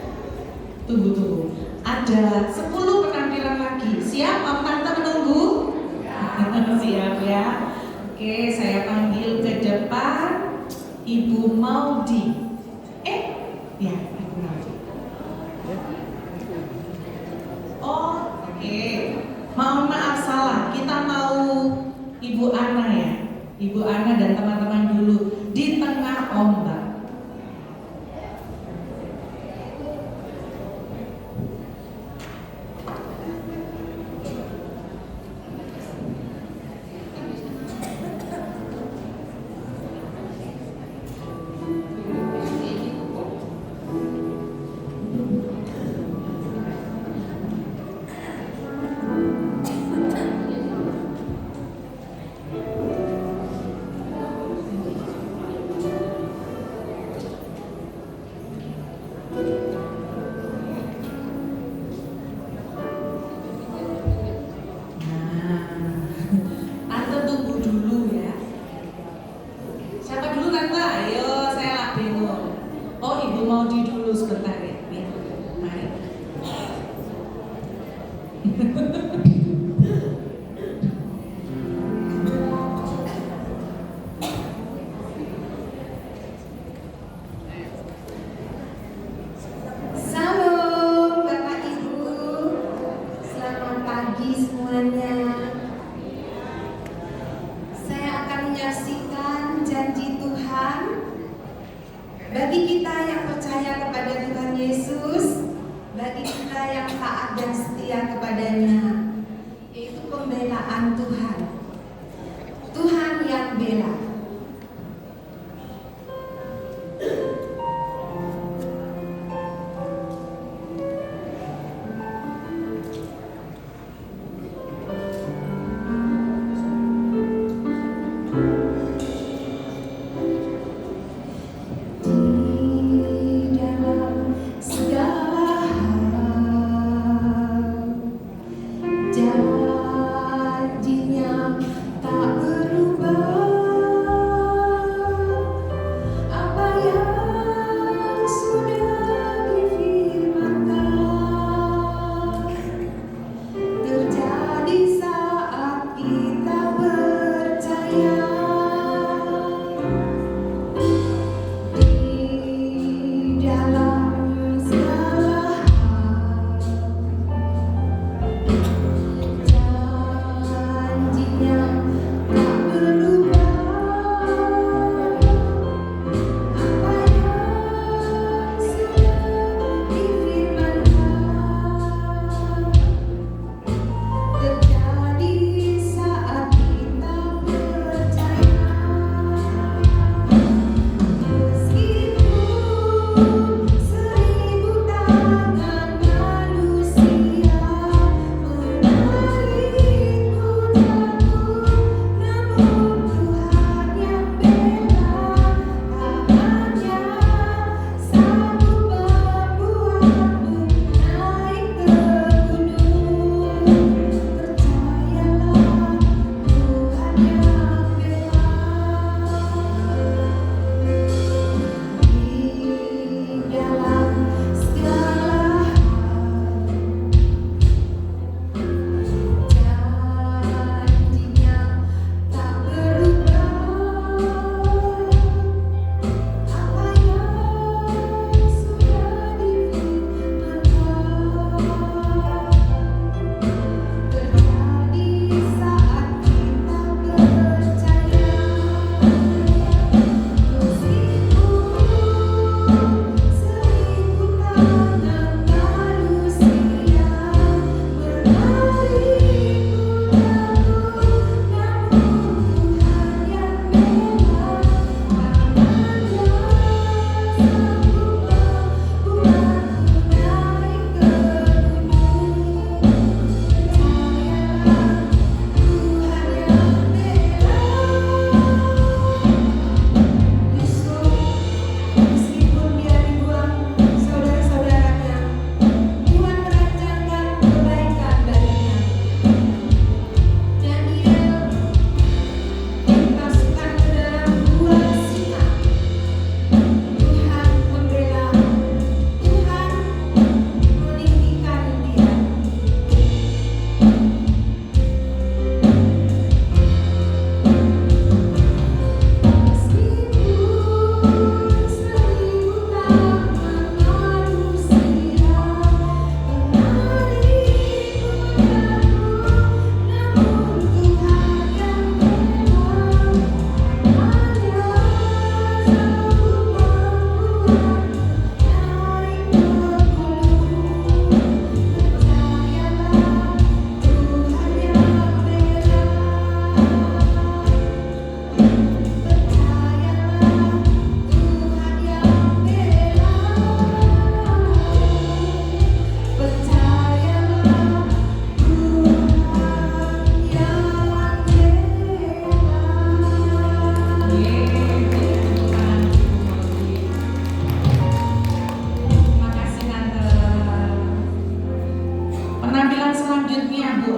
tunggu. Ada 10 penampilan lagi. Siap? Om Tante menunggu? Siap ya. Oke, saya panggil ke depan Ibu Maudi. Ya, Ibu Maudi. Oh, oke. Mohon maaf salah. Kita mau Ibu Ana ya. Ibu Ana dan teman-teman dulu di tengah ombak.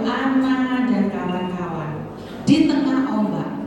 Ana dan kawan-kawan di tengah ombak.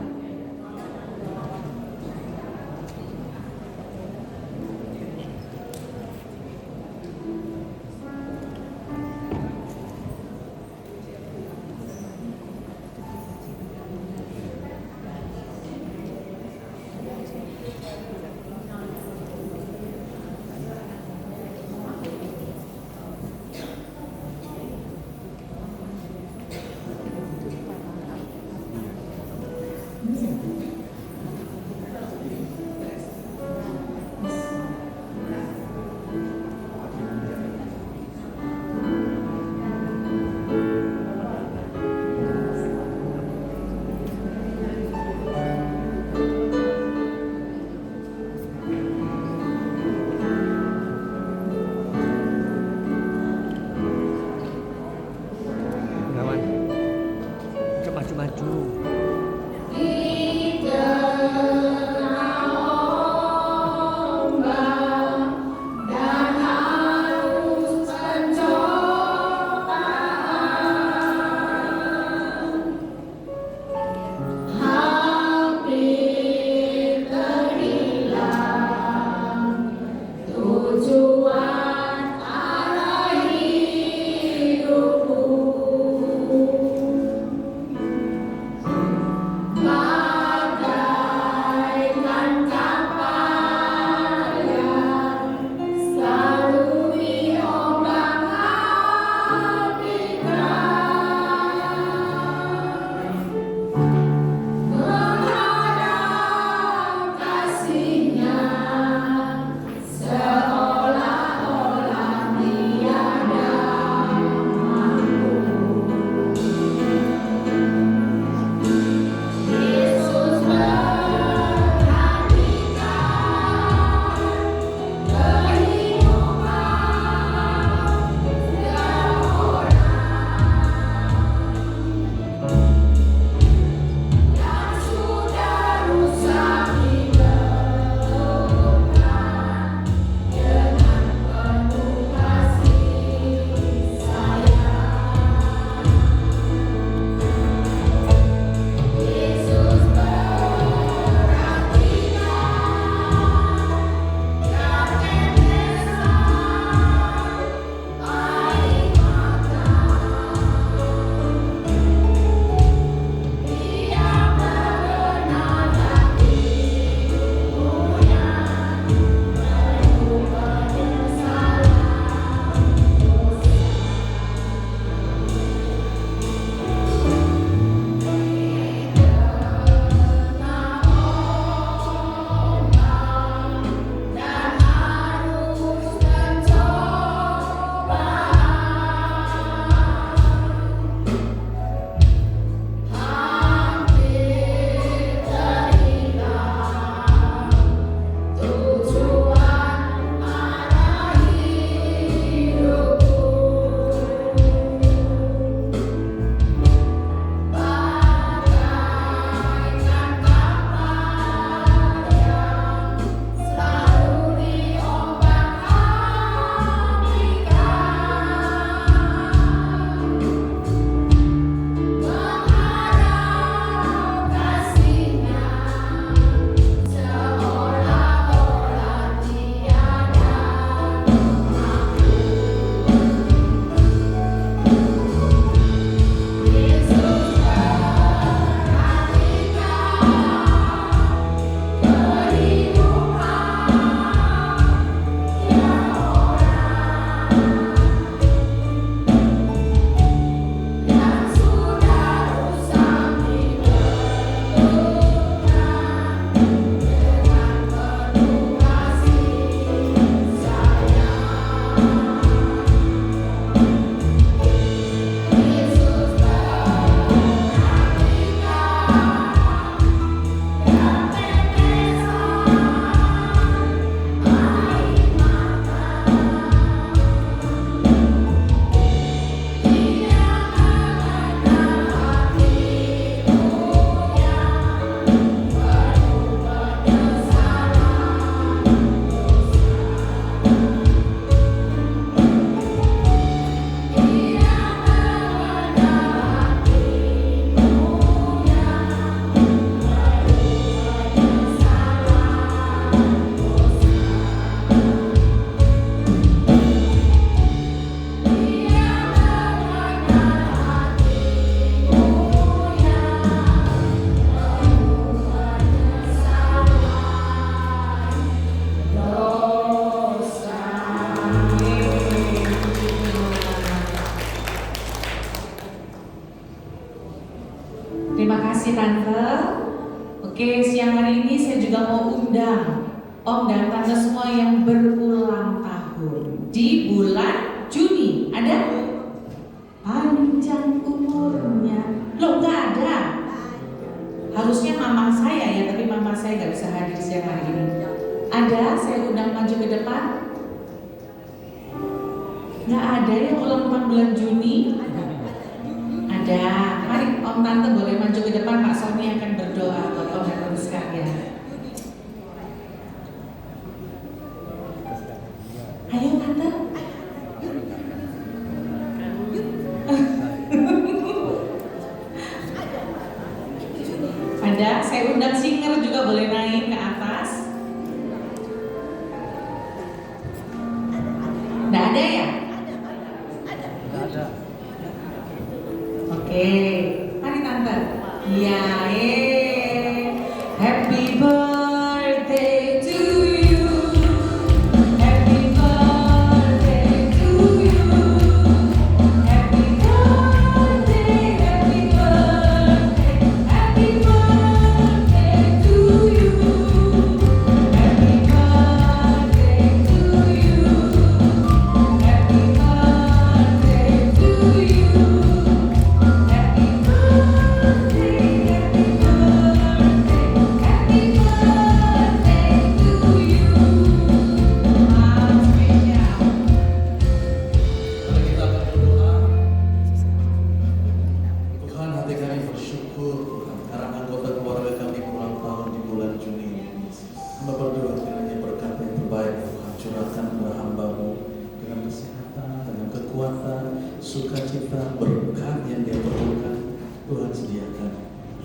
Oke, siang hari ini saya juga mau undang Om dan Tante semua yang berulang tahun di bulan Juni. Ada? Panjang umurnya. Loh, nggak ada. Harusnya mama saya ya, tapi mama saya nggak bisa hadir siang hari ini. Ada? Saya undang maju ke depan. Nggak ada yang ulang tahun bulan Juni? Ada. Mari Om Tante boleh maju ke depan. Pak Sony akan berdoa buat Om dan Tante sekalian. Ayo Tante. Ada. Saya undang singer juga boleh naik ke atas. Nggak ada ya? Ada. Oke, mari Tante. Ya, happy birthday to you. Happy birthday to you. Happy birthday, happy birthday, happy birthday to you. Happy birthday to you. Happy birthday to you. Happy birthday, happy birthday, happy birthday to you. Mari kita akan berdoa. Tuhan, hati kami bersyukur Tuhan karena anggota keluarga kami berulang tahun di bulan Juni ini. Hamba berdoa kiranya berkat yang terbaik Tuhan curahkan kepada hamba-Mu dengan kesehatan, dengan kekuatan, sukacita, berkat yang dia perlukan. Tuhan sediakan,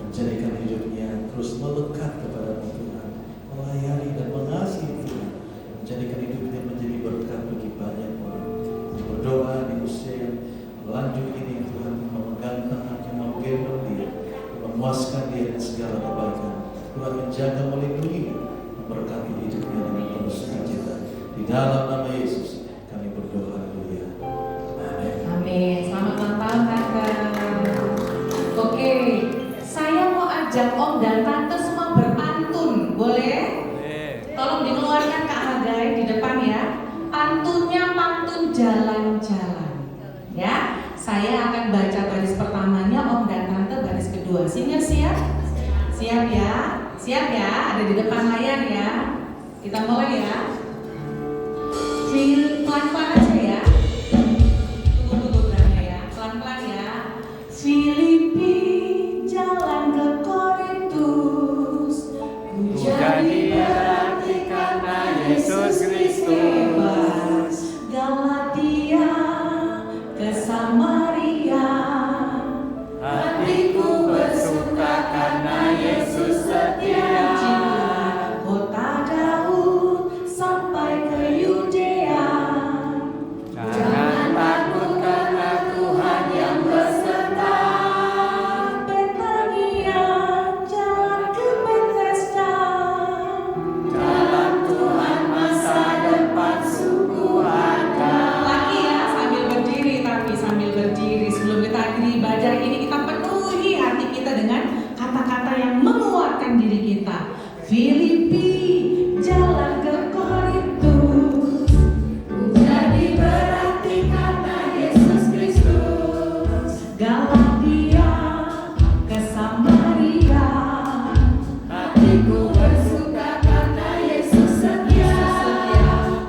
menjadikan hidupnya terus melekat kepada-Mu Tuhan, melayani dan mengasihi Tuhan, menjadikan hidupnya menjadi berkat bagi banyak orang. Berdoa di usia yang lanjut ini Tuhan memegang tangannya, menggendong dia, memuaskan dia dengan segala kebaikan. Tuhan menjaga, melindungi, memberkati hidupnya dengan penuh sukacita. Di dalam nama Yesus kami berdoa, haleluya. Amin. Amin. Selamat ulang tahun Tante. Oke, saya mau ajak Om dan Tante semua berpantun, boleh? Tolong dikeluarkan Kak Hagai di depan ya. Pantunnya pantun jalan-jalan. Ya, saya akan baca baris pertamanya, Om dan Tante baris kedua. Senior siap? Siap ya? Siap ya? Ada di depan layar ya. Kita mulai ya. Pelan-pelan aja ya. Tunggu berapa ya? Pelan-pelan ya. Filipi jalan ke Korintus. Jadi berarti karena Yesus Kristus. Galatia ke Samaria. Hatiku bersuka karena Yesus setia. Kota Daud sampai ke Yudea. Jangan takut karena Tuhan yang beserta. Betania jalan ke Bethesda. Dalam Tuhan masa depan sungguh ada. Lagi ya, sambil berdiri, tapi sambil berdiri sebelum kita akhiri ibadah ini, kita penuhi hati kita dengan kata-kata yang menguatkan diri kita. Filipi jalan ke Korintus. Jadi berarti karena Yesus Kristus. Galatia ke Samaria. Hatiku bersuka karena Yesus setia.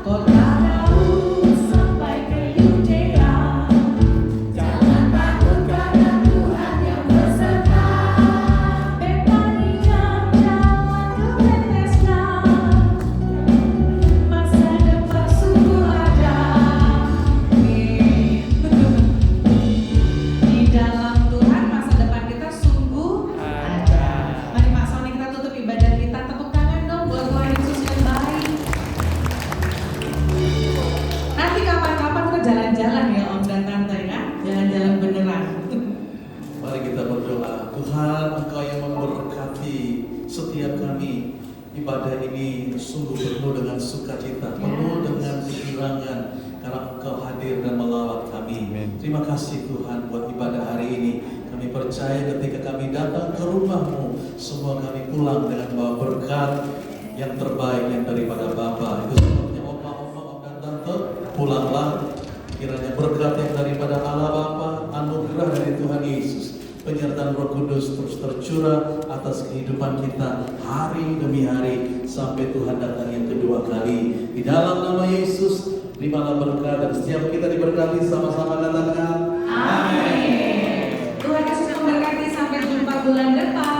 Kota Daud sampai ke Yudea. Jangan takut karena Tuhan yang beserta. Betania jalan ke Bethesda. Masa depan sungguh ada. Di dalam Tuhan masa depan kita sungguh ada. Mari Pak Sony kita tutup ibadah kita. Tepuk tangan dong buat Tuhan Yesus yang baik. Nanti kapan-kapan kita jalan-jalan ya Om dan Tante ya. Jalan-jalan beneran. Mari kita berdoa. Tuhan, Engkau yang memberkati setiap kami. Ibadah ini sungguh penuh dengan sukacita, penuh dengan kegirangan karena Engkau hadir dan melawat kami. kami. Amin. Terima kasih Tuhan buat ibadah hari ini. Kami percaya ketika kami datang ke rumah-Mu, semua kami pulang dengan bawa berkat yang terbaik yang daripada Bapa. Itu sebabnya oma-oma, om dan tante, pulanglah. Kiranya berkat yang daripada Allah Bapa, anugerah dari Tuhan Yesus, penyertaan Roh Kudus terus tercurah atas kehidupan kita hari demi hari sampai Tuhan datang yang kedua kali. Di dalam nama Yesus, terimalah berkat dan setiap kita diberkati sama-sama katakan Amin. Tuhan Yesus memberkati, sampai jumpa bulan depan.